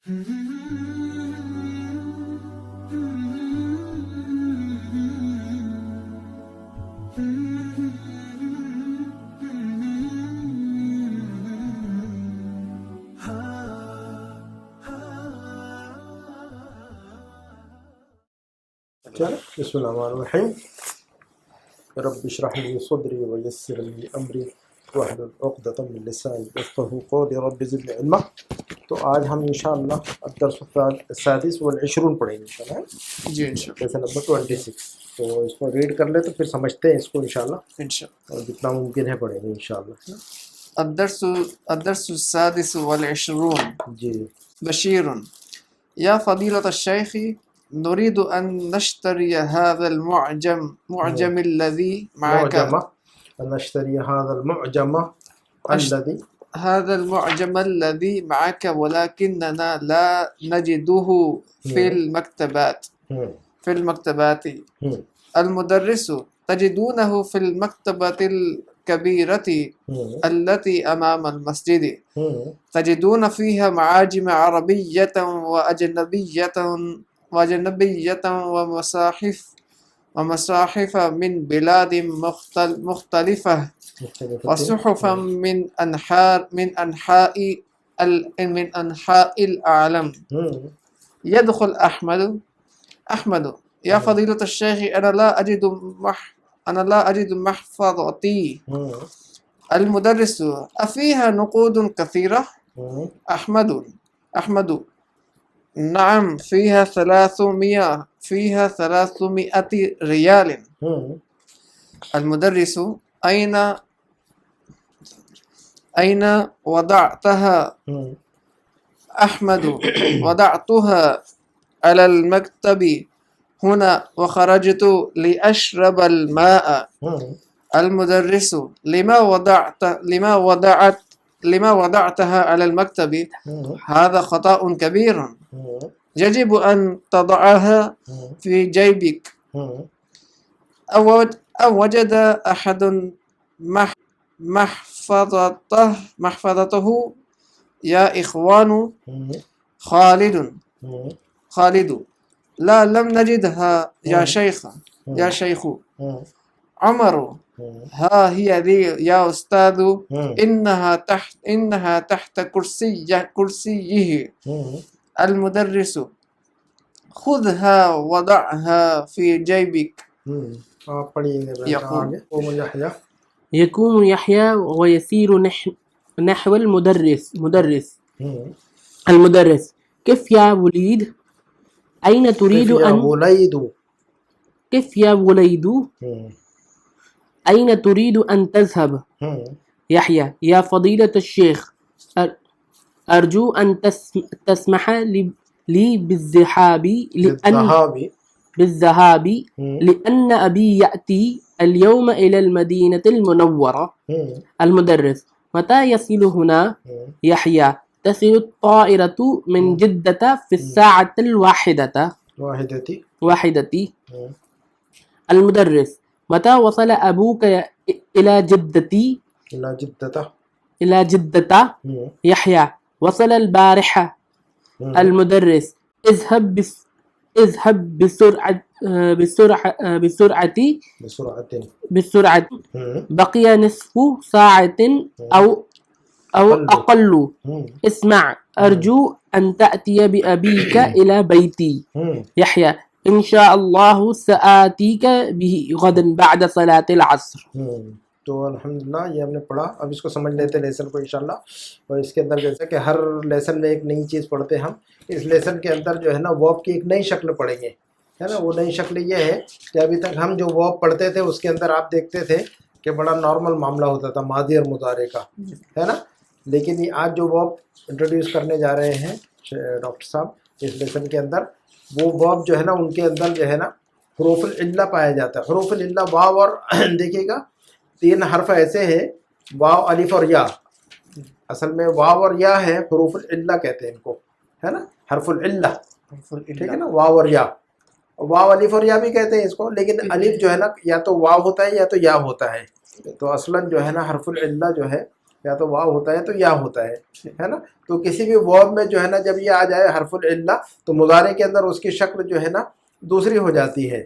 بسم اللہ الرحمن الرحیم رب اشرح لي صدری ویسر لي امری واحلل عقدۃ من لسانی یفقهوا قولی رب زدنی علما۔ تو آج ہم انشاءاللہ الدرس السادس والعشرون پڑھیں گے انشاءاللہ، جی انشاءاللہ لیسن نمبر 26۔ تو اس کو ریڈ کر لیں تو پھر سمجھتے ہیں اس کو انشاءاللہ، اور جتنا ممکن ہے پڑھیں گے انشاءاللہ۔ الدرس السادس والعشرون جی بشیر یا فضیلۃ الشیخ نريد أن نشتري هذا معجم الذي معك نشتری هذا المعجم الذي معك ولكننا لا نجده في المكتبات المدرس تجدونه في المكتبة الكبيرة التي أمام المسجد تجدون فيها معاجم عربية وأجنبية ومصاحف من بلاد مختلفة وصحفا من أنحاء العالم. يدخل أحمد يا فضيلة الشيخ أنا لا أجد محفظتي. المدرس أفيها نقود كثيرة؟ أحمد نعم فيها 300 ريال. المدرس أين وضعتها؟ أحمد وضعتها على المكتب هنا وخرجت لأشرب الماء. المدرس لما وضعتها على المكتب؟ هذا خطأ كبير، يجب أن تضعها في جيبك. أو وجد أحد محفظته؟ يا إخوان خالد لا لم نجدها يا شيخ. عمر ها هي ذي يا أستاذ إنها تحت كرسيه. المدرس خذها وضعها في جيبك. آپ پڑھیے گے آگے. يقوم يحيى ويسير نحو المدرس. المدرس كيف يا وليد؟ أين تريد كيف يا وليد؟ أين تريد أن تذهب؟ يحيى يا فضيلة الشيخ أرجو أن تسمح لي بالذهاب لأن أبي يأتي اليوم إلى المدينة المنورة. المدرس متى يصل هنا؟ يحيى تصل الطائرة من جدة في الساعة الواحدة. المدرس متى وصل أبوك إلى جدة؟ يحيى وصل البارحة. المدرس اذهب بسرعة بقي نصف ساعة أو أقل. اسمع أرجو أن تأتي بأبيك إلى بيتي. يحيى إن شاء الله سآتيك به غدا بعد صلاة العصر. تو الحمدللہ یہ ہم نے پڑھا. اب اس کو سمجھ لیتے لیسن کو انشاءاللہ. اور اس کے اندر جیسے کہ ہر لیسن میں ایک نئی چیز پڑھتے ہم، اس لیسن کے اندر جو ہے نا ورب کی ایک نئی شکل پڑھیں گے، ہے نا. وہ نئی شکل یہ ہے کہ ابھی تک ہم جو ورب پڑھتے تھے اس کے اندر آپ دیکھتے تھے کہ بڑا نارمل معاملہ ہوتا تھا ماضی اور مضارع کا، ہے نا. لیکن یہ آج جو ورب انٹروڈیوس کرنے جا رہے ہیں ڈاکٹر صاحب اس لیسن کے اندر، وہ ورب جو ہے نا ان کے اندر جو ہے نا حروف العلہ پایا جاتا ہے. حروف العلہ واو اور دیکھیے گا 3 حرف ایسے ہیں، واو الف اور یا. اصل میں واو اور یا ہے، حروف العلہ کہتے ہیں ان کو، ہے نا. حرف العلہ، ٹھیک ہے نا. واو اور یا، واو الف اور یا بھی کہتے ہیں اس کو، لیکن الف جو ہے نا یا تو واو ہوتا ہے یا تو یا ہوتا ہے. تو اصلاً جو ہے نا حرف العلہ جو ہے یا تو واو ہوتا ہے تو یا ہوتا ہے نا. تو کسی بھی ورب میں جو ہے نا جب یہ آ جائے حرف العلہ تو مضارع کے اندر اس کی شکل جو ہے نا دوسری ہو جاتی ہے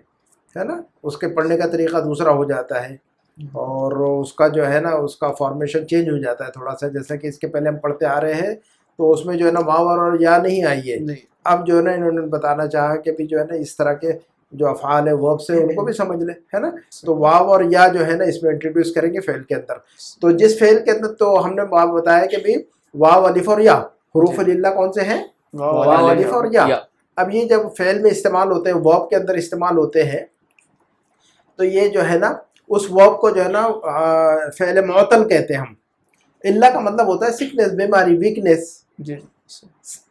نا, اس کے پڑھنے کا طریقہ دوسرا ہو جاتا ہے, اور اس کا جو ہے نا اس کا فارمیشن چینج ہو جاتا ہے تھوڑا سا. جیسا کہ اس کے پہلے ہم پڑھتے آ رہے ہیں تو اس میں جو ہے نا واو اور یا نہیں آئی ہے. اب جو ہے نا انہوں نے بتانا چاہا کہ بھی جو ہے نا اس طرح کے جو افعال ہے ورب سے ان کو بھی سمجھ لے, ہے نا. تو واو اور یا جو ہے نا اس میں انٹروڈیوس کریں گے فعل کے اندر. تو جس فعل کے اندر تو ہم نے بتایا کہ بھی واو الف اور یا حروف العلہ کون سے ہیں, واو الف اور یا. اب یہ جب فعل میں استعمال ہوتے ہیں ورب کے اندر استعمال ہوتے ہیں تو یہ جو ہے نا اس ورب کو جو ہے نا فعل معطل کہتے ہیں ہم. علہ کا مطلب ہوتا ہے سکنس, بیماری, ویکنیس.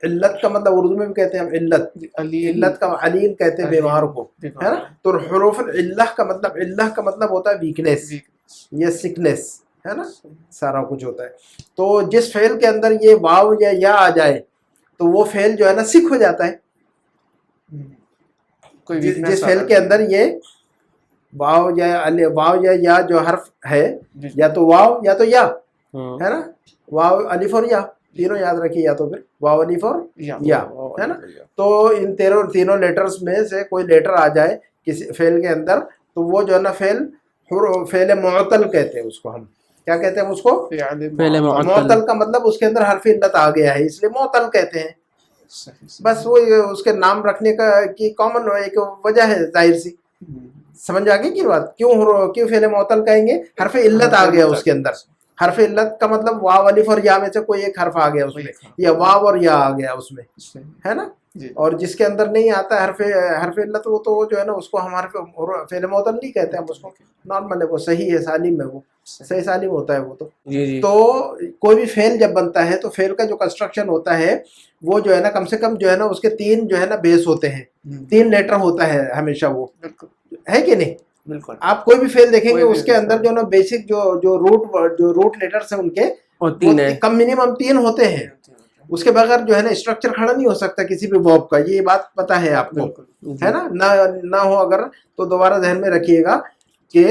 علت کا مطلب اردو میں بھی کہتے ہیں ہم علت, علت کا علیل کہتے ہیں بیمار کو, ہے نا. تو حروف العلہ کا مطلب ہوتا ہے ویکنیس یا سکنس, ہے نا, سارا کچھ ہوتا ہے. تو جس فعل کے اندر یہ واو یا آ جائے تو وہ فعل جو ہے نا سکھ ہو جاتا ہے. جس فعل کے اندر یہ واو یا جو حرف ہے یا تو واو یا تو یا, ہے نا, واو الف اور یا تینوں یاد رکھیے, یا تو پھر واو الف اور یا, ہے نا. تو ان تینوں لیٹرز میں سے کوئی لیٹر آ جائے کسی فعل کے اندر تو وہ جو ہے نا فعل معطل کہتے ہیں اس کو. ہم کیا کہتے ہیں اس کو, فعل معطل کا مطلب اس کے اندر حرف علت آ گیا ہے اس لیے معطل کہتے ہیں. بس وہ اس کے نام رکھنے کا کی کامن ایک وجہ ہے ظاہر سی. سمجھ آ گئی کی بات, کیوں فعل معطل کہیں گے, حرف علت آ گیا اس کے اندر. حرف علت کا مطلب واو الف اور یا میں سے کوئی ایک حرف آ گیا اس میں, یا واو اور یا آ گیا اس میں, ہے نا. اور جس کے اندر نہیں آتا حرف علت وہ تو جو ہے نا اس کو ہم فعل معطل نہیں کہتے ہم اس کو, نارمل ہے وہ, صحیح ہے, سالم ہے, وہ صحیح سالم ہوتا ہے وہ. تو کوئی بھی فعل جب بنتا ہے تو فعل کا جو کنسٹرکشن ہوتا ہے وہ جو ہے نا کم سے کم جو ہے نا اس کے 3 جو ہے نا بیس ہوتے ہیں, 3 لیٹر ہوتا ہے ہمیشہ, وہ ہے کہ نہیں. بالکل آپ کوئی بھی فعل دیکھیں گے اس کے اندر جو نا بیسک جو روٹ لیٹرز ہیں ان کے کم منیمم 3 ہوتے ہیں. اس کے بغیر جو ہے نا اسٹرکچر کھڑا نہیں ہو سکتا کسی بھی ورب کا, یہ بات پتہ ہے آپ کو, ہے نا. نہ ہو اگر تو دوبارہ ذہن میں رکھیے گا کہ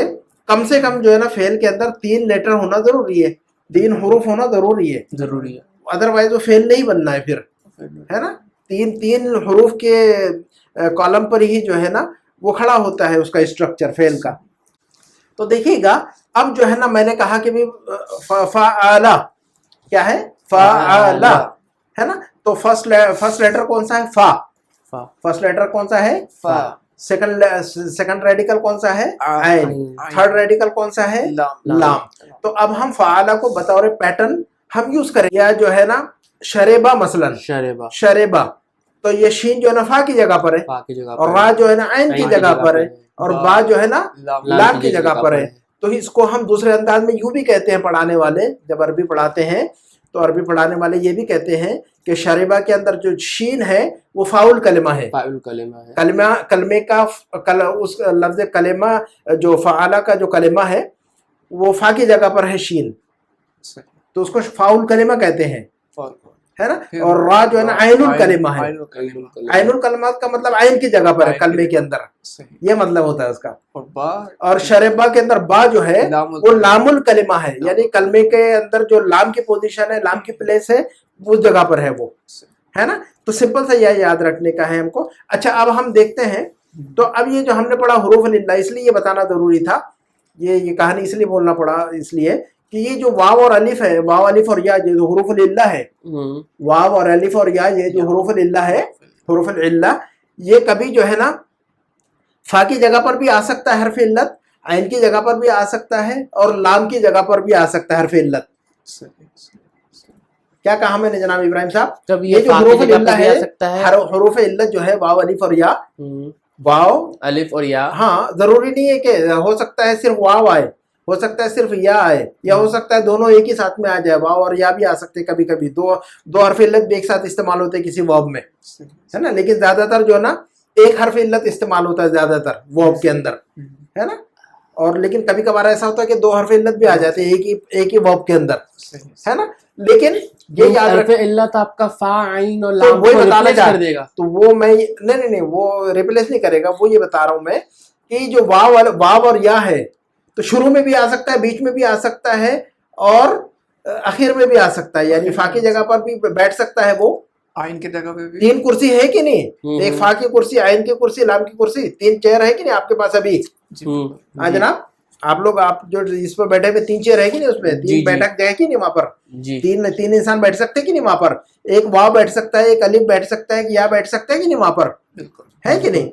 کم سے کم جو ہے نا فعل کے اندر 3 لیٹر ہونا ضروری ہے, 3 حروف ہونا ضروری ہے, ادروائز وہ فعل نہیں بننا ہے پھر, ہے نا. 3 حروف کے کالم پر ہی جو ہے نا وہ کھڑا ہوتا ہے اس کا اسٹرکچر فعل کا. تو دیکھیے گا اب جو ہے نا میں نے کہا کہ بھی فعلا کیا ہے, فعلا, ہے نا. تو فرسٹ لیٹر کون سا ہے, فا. فرسٹ لیٹر کون سا ہے, فا. سیکنڈ ریڈیکل کون سا ہے, عین. تھرڈ ریڈیکل کون سا ہے, لام. تو اب ہم فعلا کو بطور پیٹرن ہم یوز کریں. یا جو ہے نا شریبا, مثلا شریبا, تو یہ شین جو ہے نا فا کی جگہ پر ہے, اور را جو ہے نا عین کی جگہ پر ہے, اور با جو ہے نا لام کی جگہ پر ہے. تو اس کو ہم دوسرے انداز میں یوں بھی کہتے ہیں پڑھانے والے, جب عربی پڑھاتے ہیں تو عربی پڑھانے والے یہ بھی کہتے ہیں کہ شریبہ کے اندر جو شین ہے وہ فاؤل کلمہ ہے. کلمے کا اس لفظ کلمہ جو فعلا کا جو کلمہ ہے وہ فا کی جگہ پر ہے شین, تو اس کو فاؤل کلمہ کہتے ہیں, ہے نا. اور را جو ہے نا عین الکلمہ ہے. عین الکلمات کا مطلب عین کی جگہ پر ہے کلمے کے اندر, یہ مطلب ہوتا ہے اس کا. اور شریبہ کے اندر با جو ہے وہ لام الکلمہ ہے, یعنی کلمے کے اندر جو لام کی پوزیشن ہے, لام کی پلیس ہے, اس جگہ پر ہے وہ, ہے نا. تو سمپل سا یہ یاد رکھنے کا ہے ہم کو. اچھا اب ہم دیکھتے ہیں, تو اب یہ جو ہم نے پڑھا حروف العلہ, اس لیے یہ بتانا ضروری تھا, یہ کہانی اس لیے بولنا پڑا اس لیے کہ یہ جو واو اور الف ہے, واو الف اور یا جو حروف العلہ ہے, واو اور الف اور یا یہ جو حروف العلہ ہے, حروف العلہ یہ کبھی جو ہے نا فا کی جگہ پر بھی آ سکتا ہے حرف علت, عین کی جگہ پر بھی آ سکتا ہے, اور لام کی جگہ پر بھی آ سکتا ہے حرف علت. کیا کہا میں نے جناب ابراہیم صاحب, یہ جو حروف العلہ ہے, حروف علت جو ہے واو الف اور یا, واو الف اور یا, ہاں ضروری نہیں ہے کہ ہو سکتا ہے صرف واو آئے, ہو سکتا ہے صرف یا آئے, یا ہو سکتا ہے دونوں ایک ہی ساتھ میں آ جائے, واو اور یا بھی آ سکتے کبھی کبھی, دو حرف علت بھی ایک ساتھ استعمال ہوتے ہیں کسی ورب میں, ہے نا. لیکن زیادہ تر جو ہے نا ایک حرف علت استعمال ہوتا ہے زیادہ تر ورب کے اندر, ہے نا. اور لیکن کبھی کبھار ایسا ہوتا ہے کہ 2 حرف علت بھی آ جاتے ہیں ایک ہی ورب کے اندر, ہے نا. لیکن یہ یاد حرف علت آپ کا فا, عین اور تو لام وہی کو بتانا ریپلیس کر دے گا. تو وہ میں نہیں وہ ریپلیس نہیں کرے گا, وہ یہ بتا رہا ہوں میں کہ جو واو اور یا ہے تو شروع میں بھی آ سکتا ہے, بیچ میں بھی آ سکتا ہے, اور आखिर में भी आ सकता है, यानी फा की जगह पर भी बैठ सकता है वो। आइन की जगह पे भी। 3 कुर्सी है कि नहीं, एक फा की कुर्सी, आइन की कुर्सी, लाम की कुर्सी, 3 चेयर है कि नहीं आपके पास अभी? हाँ जनाब, आप लोग, आप जो इस पर बैठे हुए 3 चेयर है कि नहीं, उसमें 3 बैठक है कि नहीं वहां पर? जी 3 इंसान बैठ सकते हैं कि नहीं वहां पर? एक वाव बैठ सकता है, एक अलिफ बैठ सकता है, या बैठ सकता है कि नहीं वहां पर, बिल्कुल है कि नहीं?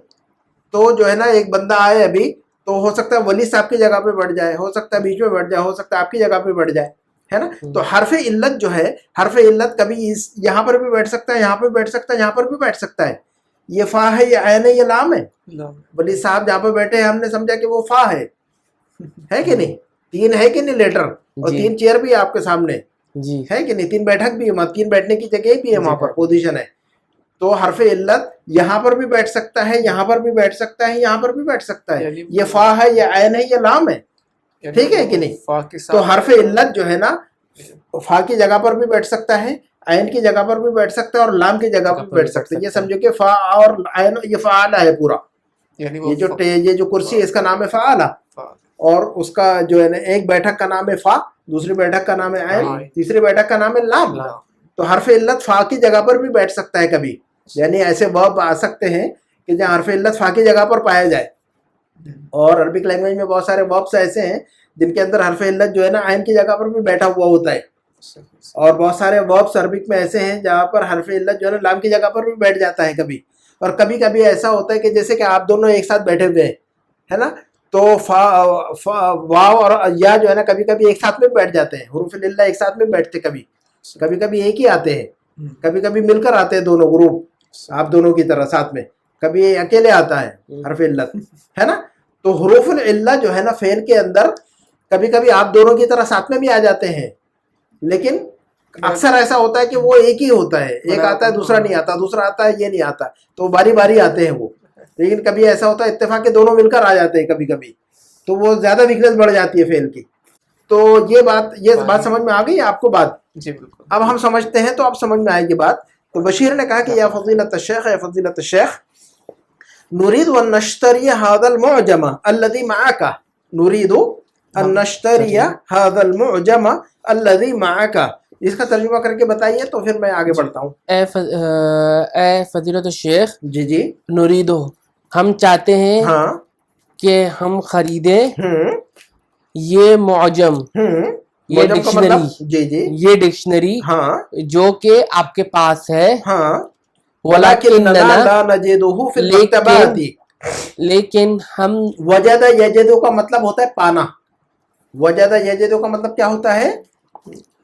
तो जो है ना, एक बंदा आए अभी, तो हो सकता है वली साहब की जगह पे बैठ जाए, हो सकता है बीच में बैठ जाए, हो सकता है आपकी जगह पे बैठ जाए, है ना? तो हरफ इल्लत जो है, हरफ इल्लत कभी इस यहाँ पर भी बैठ सकता है, यहाँ पर भी बैठ सकता है, यहाँ पर भी बैठ सकता है। ये फा है, ये ऐन है, ये लाम है। वली साहब जहाँ पर बैठे हैं, हमने समझा कि वो फा है कि नहीं? 3 है कि नहीं लेटर, और जी। 3 चेयर भी है आपके सामने, जी है कि नहीं? 3 बैठक भी है, 3 बैठने की जगह भी है वहां पर, पोजीशन है। तो हरफ इल्लत यहाँ पर भी बैठ सकता है, यहाँ पर भी बैठ सकता है, यहाँ पर भी बैठ सकता है। ये फा है, ये ऐन है, ये लाम है, ठीक है कि नहीं? फा के तो साथ हरफ इल्लत जो है ना, फा की जगह पर भी बैठ सकता है, ऐन की जगह पर भी बैठ सकता है, और लाम की जगह पर भी बैठ सकता है। ये समझो कि फा और ऐन, ये फ़ाला है पूरा। यानी ये जो कुर्सी है, इसका नाम है फ़ाला, और उसका जो है ना, एक बैठक का नाम है फा, दूसरी बैठक का नाम है ऐन, तीसरी बैठक का नाम है लाम। तो हरफ इल्लत फा की जगह पर भी बैठ सकता है कभी, यानी ऐसे वर्ब आ सकते हैं कि जहाँ हरफ इल्लत फा की जगह पर पाया जाए। और अरबिक लैंग्वेज में बहुत सारे वर्ब्स ऐसे हैं जिनके अंदर हरफ इल्लत जो है ना, ऐन की जगह पर भी बैठा हुआ होता है, और बहुत सारे वर्ब्स अरबिक में ऐसे हैं जहाँ पर हरफ इल्लत जो है ना, लाम की जगह पर भी बैठ जाता है कभी। और कभी कभी ऐसा होता है कि जैसे कि आप दोनों एक साथ बैठे हुए हैं, है ना, तो वाव और या जो है ना, कभी कभी एक साथ में बैठ जाते हैं। हुरूफ इल्ला एक साथ में बैठते, कभी कभी एक ही आते हैं, कभी कभी मिलकर आते हैं दोनों ग्रुप, आप दोनों की तरह साथ में, कभी अकेले आता है हरफ इल्लत, है ना। तो हुरूफ इल्ला जो है ना, फेल के अंदर कभी कभी आप दोनों की तरह साथ में भी आ जाते हैं, लेकिन अक्सर ऐसा होता है कि वो एक ही होता है, एक आता है दूसरा नहीं आता, दूसरा आता है ये नहीं आता, तो बारी बारी आते हैं वो। लेकिन कभी ऐसा होता है इत्तेफाक के दोनों मिलकर आ जाते हैं कभी कभी, तो वो ज्यादा वीकनेस बढ़ जाती है फेल की। तो ये बात समझ में आ गई आपको बात? जी बिल्कुल। अब हम समझते हैं तो अब समझ में आएगी बात। तो बशीर ने कहा कि या फजीलत शेख, या फजीलत शेख, नुरीद व नश्तरी हादल मुअजमा अल्लज़ी मअका, नुरीद अन नश्तरी हादल मुअजमा अल्लज़ी मअका। इसका तर्जुमा करके बताइए तो फिर मैं आगे बढ़ता हूँ। ए फजीलत शेख, जी जी, नुरीदो, हम चाहते हैं हाँ, कि हम खरीदे ये मुअजम, ये मुअजम का मतलब, डिक्शनरी, जी जी, ये डिक्शनरी हाँ जो कि आपके पास है। हाँ, वलाकिन्ना ला नजिदुहु फिल मक्तबाती, लेकिन हम, वजदा यजदु का मतलब होता है पाना, वजदा यजदु का मतलब क्या होता है?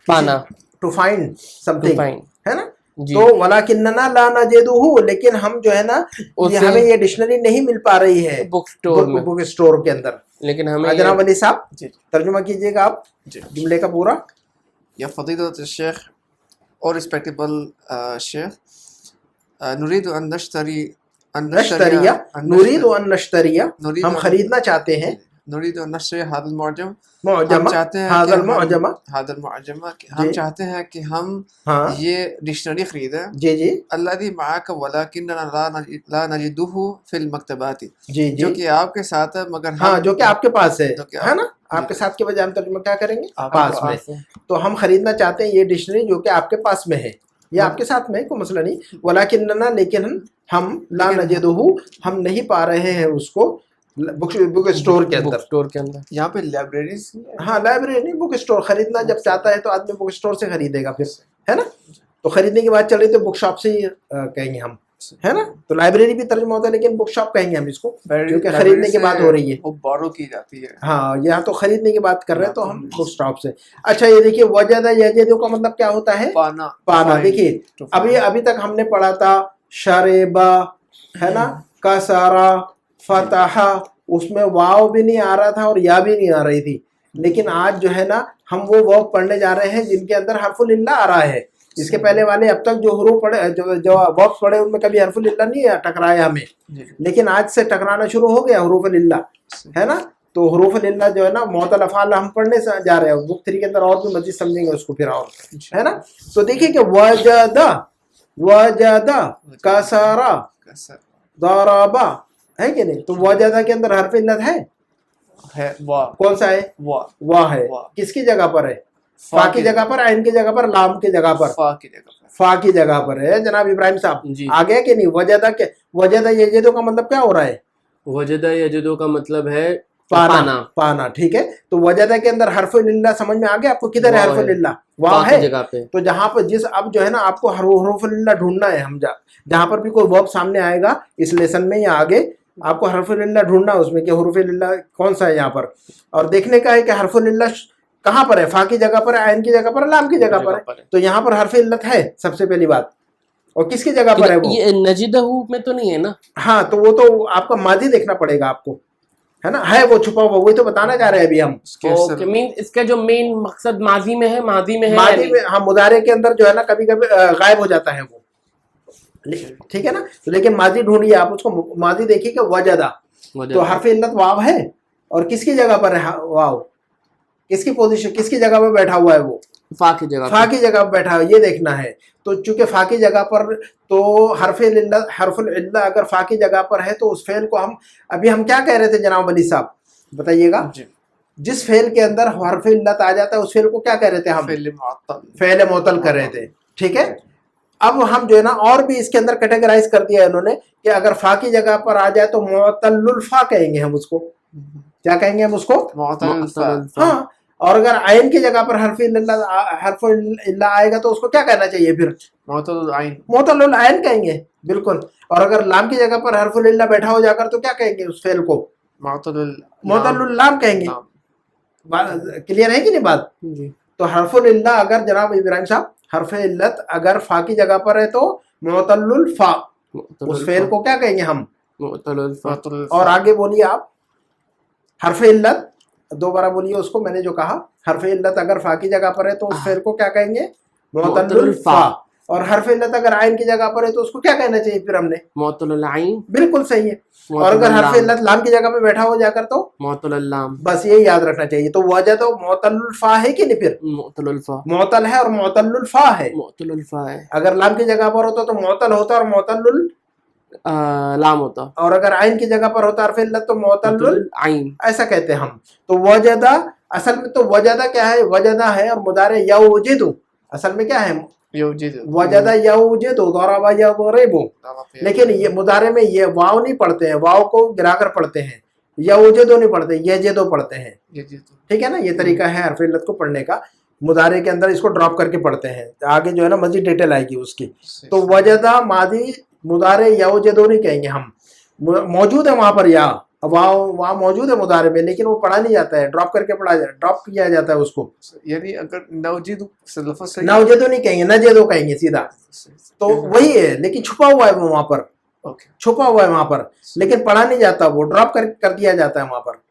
पाना, टू फाइंड समथिंग, find, है ना। जी। तो वलाकिन्ना ला नजिदुहु, लेकिन हम जो है ना, ये हमें ये डिक्शनरी नहीं मिल पा रही है बुक स्टोर में, बुक स्टोर के अंदर। लेकिन हमें जनाब वली साहब जी तर्जुमा कीजिएगा आप जुमले का पूरा। या फजीलत शेख और रिस्पेक्टेबल शेख, नुरीद अन नश्तरी, नश्तरिया, नुरीद अन नश्तरिया, हम खरीदना चाहते हैं, नुरीद अन नश्तरी हादल मुअजम, हम मुअजमा, चाहते हैं हादल मुअजमा, हादल मुअजमा, हम चाहते हैं कि हम हाँ ये डिक्शनरी खरीदें। जी जी अल्लज़ी मअका वलाकिन्ना ला नजिदुहु फिल मक्तबाती, जी जो जी, कि आपके साथ है मगर हाँ जो कि आपके पास है, जो कि है ना। आपके साथ के बजाय हम तर्जुमा क्या करेंगे? आपके पास में। पास है। तो हम खरीदना चाहते हैं ये डिक्शनरी जो कि आपके पास में है, ये आपके साथ में, कोई मसला नहीं। वलाकिन्ना, लेकिन हम ला नजिदुहु, हम नहीं पा रहे हैं उसको बुक स्टोर के बुक अंदर। स्टोर के अंदर, यहाँ पे लाइब्रेरीज, हाँ लाइब्रेरी नहीं, बुक स्टोर। खरीदना जब चाहता है तो आदमी बुक स्टोर से खरीदेगा फिर, है ना। तो खरीदने की बात चल रही तो बुक शॉप से ही कहेंगे हम, है ना। तो लाइब्रेरी भी तर्जुमा होता है, लेकिन बुक शॉप कहेंगे हम इसको, क्योंकि खरीदने की बात हो रही है। वो बोरो की जाती है। हाँ, यहाँ तो खरीदने की बात कर रहे हैं तो हम बुक स्टॉप से। अच्छा ये देखिए, वजदा यजदु का मतलब क्या होता है? पाना, पाना। देखिए अभी तक हमने पढ़ा था शरेबा, है ना, कसारा, फतहा, उसमें वाव भी नहीं आ रहा था और या भी नहीं आ रही थी। लेकिन आज जो है ना, हम वो वर्ब पढ़ने जा रहे हैं जिनके अंदर हरफुल इल्ला आ रहा है। इसके पहले वाले अब तक जो हुरूफ पढ़े, जो वर्ब पढ़े, उनमें कभी हरफुल इल्ला नहीं टकराया हमें, लेकिन आज से टकराना शुरू हो गया हुरूफ इल्ला, है ना। तो हुरूफ इल्ला जो है ना, मुअत्तल अफ़आल हम पढ़ने से जा रहे हैं, बुक 3 के अंदर और भी मजीद समझेंगे उसको फिर, और है ना। तो देखिए कि वजदा, वजदा, कसारा, दराबा, है कि नहीं। तो वजदा के अंदर हरफ इल्लत है वाह, कौन सा है? वाह, वाह है। वाह। किसकी जगह पर है? फा की जगह पर, आइन की जगह पर, लाम की जगह पर, फा की जगह पर। फा की जगह पर है जनाब इब्राहिम साहब। जी। आ गया कि नहीं? वजदा के वजदा यजिदु का मतलब क्या हो रहा है? वजदा यजिदु का मतलब है पाना, पाना, ठीक है। तो वजदा के अंदर हरफुल इल्ला समझ में आ गया आपको? किधर है वाव हरफुल है। इल्ला? वाव फा की है। जगह पे। तो जहां पर जिस अब जो है ना आपको हरफुल इल्ला ढूंढना है, हम जहां पर भी कोई वर्ब सामने आएगा इस लेसन में या आगे, आपको हरफुल इल्ला ढूंढना है उसमें कि हुरूफुल इल्ला कौन सा है यहाँ पर, और देखने का है कि हरफुल इल्ला कहाँ पर है? फा की जगह पर, आयन की जगह पर, लाम की जगह पर है। तो यहाँ पर हरफ इल्लत है सबसे पहली बात। और किसकी जगह पर है वो? ये नजिदहू में तो नहीं है ना? हाँ, तो वो तो आपका माजी देखना पड़ेगा आपको, है ना, है वो छुपा हुआ, वही तो बताना चाह रहे हैं अभी हम। ओके, मीन इसका जो मेन मकसद माजी में है, माजी में है, माजी में, हाँ, मुदारे के अंदर जो है ना कभी कभी गायब हो जाता है वो, ठीक है ना। तो लेकिन माजी ढूंढिए आप उसको, माजी देखिए कि वजदा, तो हरफ इल्लत वाव है, और किसकी जगह पर है वाव? किसकी पोजीशन, किसकी जगह पर बैठा हुआ है वो? फा की जगह फा की जगह पर बैठा है, ये देखना है। तो चूंकि फा की जगह पर, तो हरफुल इल्ला अगर फा की जगह पर है तो उस फेल को हम, अभी हम क्या कह रहे थे जनाब अली साहब, बताइएगा। जिस फेल के अंदर हरफ इल्लत आ जाता है उस फेल को क्या कह रहे थे हम? फेल मुअत्तल कर रहे थे, ठीक है। अब हम जो है ना और भी इसके अंदर कैटेगराइज कर दिया है इन्होंने कि अगर फा की जगह पर आ जाए तो मुअत्तलुल फा कहेंगे हम उसको। क्या कहेंगे हम उसको? हाँ। और अगर आयन की जगह पर हरफ इल्ला आएगा तो उसको क्या कहना चाहिए फिर? मुअत्तलुल आयन कहेंगे, बिल्कुल। और अगर लाम की जगह पर हरफुल इल्ला बैठा हो जाकर तो क्या कहेंगे उस फेल को? मुअत्तलुल लाम कहेंगे। क्लियर है कि नहीं बात? तो हरफुल इल्ला अगर जनाब इब्राहिम साहब हरफ इल्लत अगर फा की जगह पर है तो मुअत्तलुल फा, उस फेल को क्या कहेंगे हम? मुअत्तलुल फा। और आगे बोलिए आप, हरफ इल्लत दोबारा बोलिए उसको, मैंने जो कहा हरफ इल्लत अगर फा की जगह पर है तो उस फेल को क्या कहेंगे? मुअत्तलुल फा। और हरफ इल्लत अगर आइन की जगह पर है तो उसको क्या कहना चाहिए फिर हमने? मुअत्तलुल आइन। बिल्कुल सही है। और अगर हरफ इल्लत लाम की जगह पे बैठा हो जाकर तो मुअत्तलुल लाम। बस ये याद रखना चाहिए। तो वजह तो मुअत्तलुल फा है कि नहीं? फिर मुअत्तलुल फा, मुअत्तल है और मुअत्तलुल फा है। मुअत्तलुल फा है। अगर लाम की जगह पर होता तो मुअत्तल होता और मुअत्तलुल लाम होता, और अगर आइन की जगह पर होता हरफ इल्लत तो मुअत्तलुल आइन, ऐसा कहते हैं हम। तो वजदा असल में तो वजदा क्या है? वजदा है और मुदारे यौजिदु असल में क्या है? वजदा यौजिदु दरबा यदरिबु। लेकिन ये मुदारे में ये वाव नहीं पढ़ते हैं, वाव को गिराकर पढ़ते हैं, यौजिदु नहीं पढ़ते, यजिदु पढ़ते हैं, ठीक है ना। ये तरीका है हरफ इल्लत को पढ़ने का, मुदारे के अंदर इसको ड्रॉप करके पढ़ते हैं। आगे जो है ना मजीद डिटेल आएगी उसकी। तो वजदा मादी मुदारे यौजिदु नहीं कहेंगे हम, मौजूद है वहां पर या वहाँ मौजूद है मुदारे में, लेकिन वो पढ़ा नहीं जाता है, ड्रॉप करके ड्रॉप किया जाता है उसको। यानी अगर नौजिदु नौजिदु नहीं कहेंगे, नजिदु कहेंगे सीधा। तो वही है, लेकिन छुपा हुआ है वो वहां पर, छुपा हुआ है वहां पर, लेकिन पढ़ा नहीं जाता, वो ड्रॉप कर दिया जाता है वहां पर,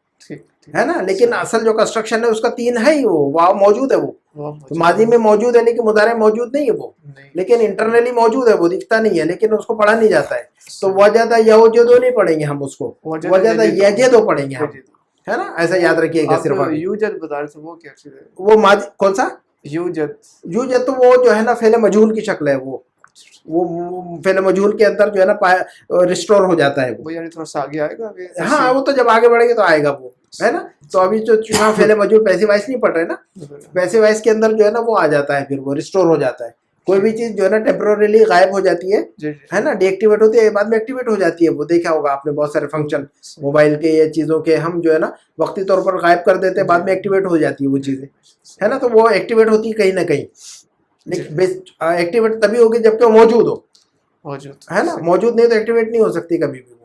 है ना। लेकिन असल जो कंस्ट्रक्शन है उसका तीन है ही, वो वाव मौजूद है, वो तो माजी में मौजूद है लेकिन मुदारे मौजूद नहीं है वो, लेकिन इंटरनली मौजूद है, वो दिखता नहीं है लेकिन उसको पढ़ा नहीं जाता है। तो वजदा यौजिदु नहीं पढ़ेंगे हम उसको, वजदा यजिदु पढ़ेंगे हम, है ना। ऐसा याद रखिएगा। सिर्फ यूजद बता रहे थे, वो क्या चीज है? वो माजी कौन सा? यूजद तो वो जो है ना फेले मजहूल की शक्ल है, वो फेले मजहूल के अंदर जो है ना रिस्टोर हो जाता है वो, यानी थोड़ा सा आगे आएगा। हाँ, वो तो जब आगे बढ़ेगा तो आएगा वो, है ना। तो अभी जो चुनाव फेले मजहूल पैसिव वॉइस नहीं पढ़ रहे ना, पैसिव वॉइस के अंदर जो है ना वो आ जाता है, फिर वो रिस्टोर हो जाता है। कोई भी चीज जो है ना टेम्पोररीली गायब हो जाती है ना, डीएक्टिवेट होती है, बाद में एक्टिवेट हो जाती है। वो देखा होगा आपने, बहुत सारे फंक्शन मोबाइल के या चीजों के हम जो है ना वक्ती तौर पर गायब कर देते हैं, बाद में एक्टिवेट हो जाती है वो चीजें, है ना। तो वो एक्टिवेट होती है कहीं ना कहीं, लेकिन एक्टिवेट तभी होगी जबकि वो मौजूद हो, है ना। मौजूद नहीं तो एक्टिवेट नहीं हो सकती कभी भी वो।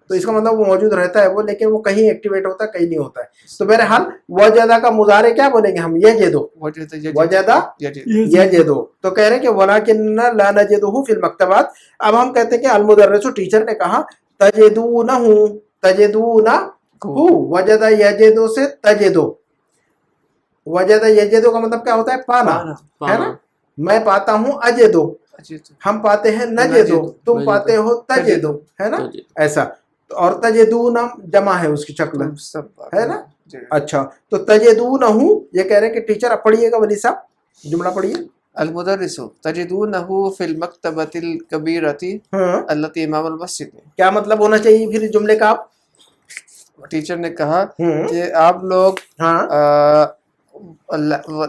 तो इसका मतलब वो मौजूद रहता है वो, लेकिन वो कहीं एक्टिवेट होता है कहीं नहीं होता है। तो बहरहाल वजदा का मुजारे क्या बोलेंगे हम? यजिदु, वजदा यजिदु। तो कह रहे हैं कि वलाकिन्ना ला नजिदुहु फिल मक्तबात। अब हम कहते हैं कि अल मुदर्रिसु टीचर ने कहा तजिदूनहु, तजिदूनहु, वजदा यजिदु से तजिदु। वजदा यजिदु का मतलब क्या होता है? पाना, है ना। मैं पाता हूँ अजिदु, हम पाते हैं नजिदु, तुम पाते हो तजिदु, है ना, ऐसा। और तजिदून जमा है उसकी शक्ल, है ना। अच्छा, तो तजिदूनहु ये कह रहे हैं कि टीचर आप पढ़िएगा वली साहब, जुमला पढ़िए। अल मुदर्रिसु तजिदूनहु फिल मक्तबतिल कबीरती अल्लती अमामल मस्जिद। क्या मतलब होना चाहिए फिर जुमले का? आप टीचर ने कहा कि आप लोग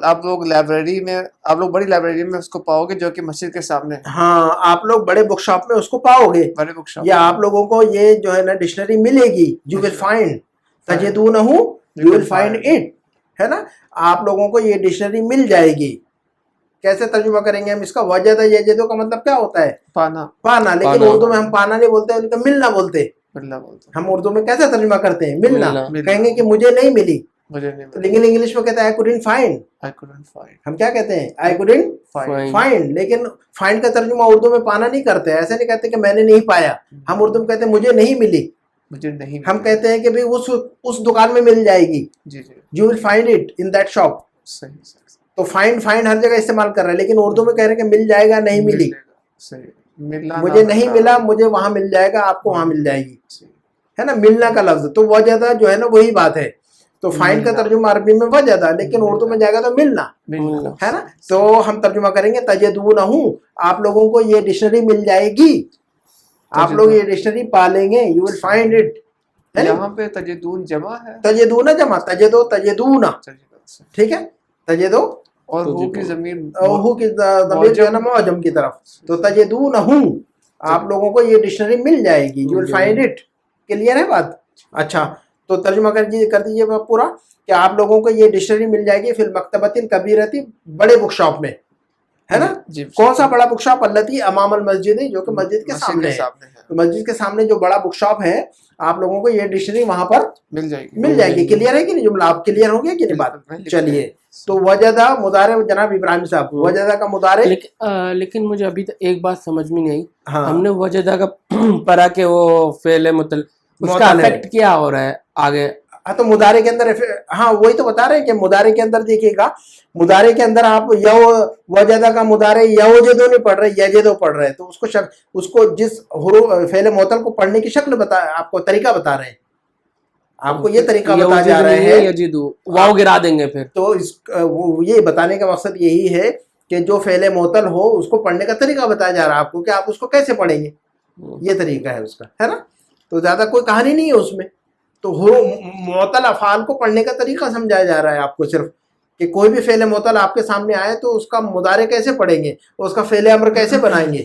آپ لوگ لائبریری میں، آپ لوگ بڑی لائبریری میں اس کو پاؤ گے جو کہ مسجد کے سامنے ہے، ہاں آپ لوگ بڑے بک شاپ میں اس کو پاؤ گے، بڑے بک شاپ یا آپ لوگوں کو یہ جو ہے نا ڈکشنری ملے گی، یو ول فائنڈ تجدونہ یو ول فائنڈ اٹ، ہے نا. آپ لوگوں کو یہ ڈکشنری مل جائے گی. کیسے ترجمہ کریں گے ہم اس کا؟ وجد یجدو کا مطلب کیا ہوتا ہے؟ پانا. پانا. لیکن اردو میں ہم پانا نہیں بولتے، ان کا ملنا بولتے. ہم اردو میں کیسے ترجمہ کرتے ہیں؟ ملنا. کہیں گے کہ مجھے نہیں ملی، لیکن انگلش میں کہتے ہیں I couldn't find. ہم کیا کہتے ہیں؟ I couldn't find. لیکن فائنڈ کا ترجمہ اردو میں پانا نہیں کرتے. ایسے نہیں کہتے کہ میں نے نہیں پایا. ہم اردو میں کہتے ہیں مجھے نہیں ملی. ہم کہتے ہیں کہ بھی اس دکان میں مل جائے گی. You will find it in that shop. تو فائنڈ ہر جگہ استعمال کر رہے ہیں، لیکن اردو میں کہہ رہے ہیں کہ مل جائے گا، نہیں ملی. مجھے نہیں ملا، مجھے وہاں مل جائے گا، آپ کو وہاں مل جائے گی، ہے نا. ملنا کا لفظ تو وجدہ جو ہے نا وہی بات ہے. تو فائنڈ کا ترجمہ عربی میں وجدہ، لیکن اردو میں جائے گا تو ملنا، ہے نا. تو ہم ترجمہ کریں گے تجدونہ، آپ لوگوں کو یہ ڈکشنری مل جائے گی، آپ لوگ یہ ڈکشنری پا لیں گے. You will find it. یہاں پہ تجدون جمع ہے، تجدونہ جمع، تجدو تجدونہ، ٹھیک ہے. تجدو اور ہو کی ضمیر، ہو کی ضمیر جو ہے نا معجم کی طرف. تو تجدونہ آپ لوگوں کو یہ ڈکشنری مل جائے گی. You will find it. Clear ہے بات؟ اچھا تو ترجمہ کر دیجیے پورا کہ آپ لوگوں کو یہ ڈکشنری مل جائے گی فی المکتبۃ الکبیرۃ، بڑے بک شاپ میں، ہے نا. کون سا بڑا بک شاپ؟ التی امام المسجد، جو کہ مسجد کے سامنے ہے. تو مسجد کے سامنے جو بڑا بک شاپ ہے، آپ لوگوں کو یہ ڈکشنری وہاں پر مل جائے گی. کلیئر ہے کہ نہیں جملہ؟ آپ کلیئر ہو گیا کہ نہیں بات؟ چلیے تو وجدہ مضارع، جناب ابراہیم صاحب وجدہ کا مضارع. لیکن مجھے ابھی تک ایک بات سمجھ میں نہیں آئی. ہم نے وجدہ کا پڑھا کہ وہ فعل مطلق، اس کا افیکٹ کیا ہو رہا ہے آگے؟ ہاں تو مضارع کے اندر، ہاں وہی تو بتا رہے ہیں کہ مضارع کے اندر دیکھیے گا، مضارع کے اندر آپ وجدہ کا مضارع یوجدو نہیں پڑھ رہے، یجدو پڑھ رہے. تو اس کو جس حروف فعل معطل کو پڑھنے کی شکل آپ کو طریقہ بتا رہے ہیں، آپ کو یہ طریقہ بتا جا رہے ہیں. یجدو واو گرا دیں گے پھر. تو یہ بتانے کا مقصد یہی ہے کہ جو فعل معطل ہو اس کو پڑھنے کا طریقہ بتایا جا رہا ہے آپ کو، کہ آپ اس کو کیسے پڑھیں گے. یہ طریقہ ہے اس کا، ہے نا. تو زیادہ کوئی کہانی نہیں ہے اس میں. تو معطل افعال کو پڑھنے کا طریقہ سمجھایا جا رہا ہے آپ کو صرف، کہ کوئی بھی فعل معطل آپ کے سامنے آئے تو اس کا مضارع کیسے پڑھیں گے، اس کا فعل امر کیسے بنائیں گے.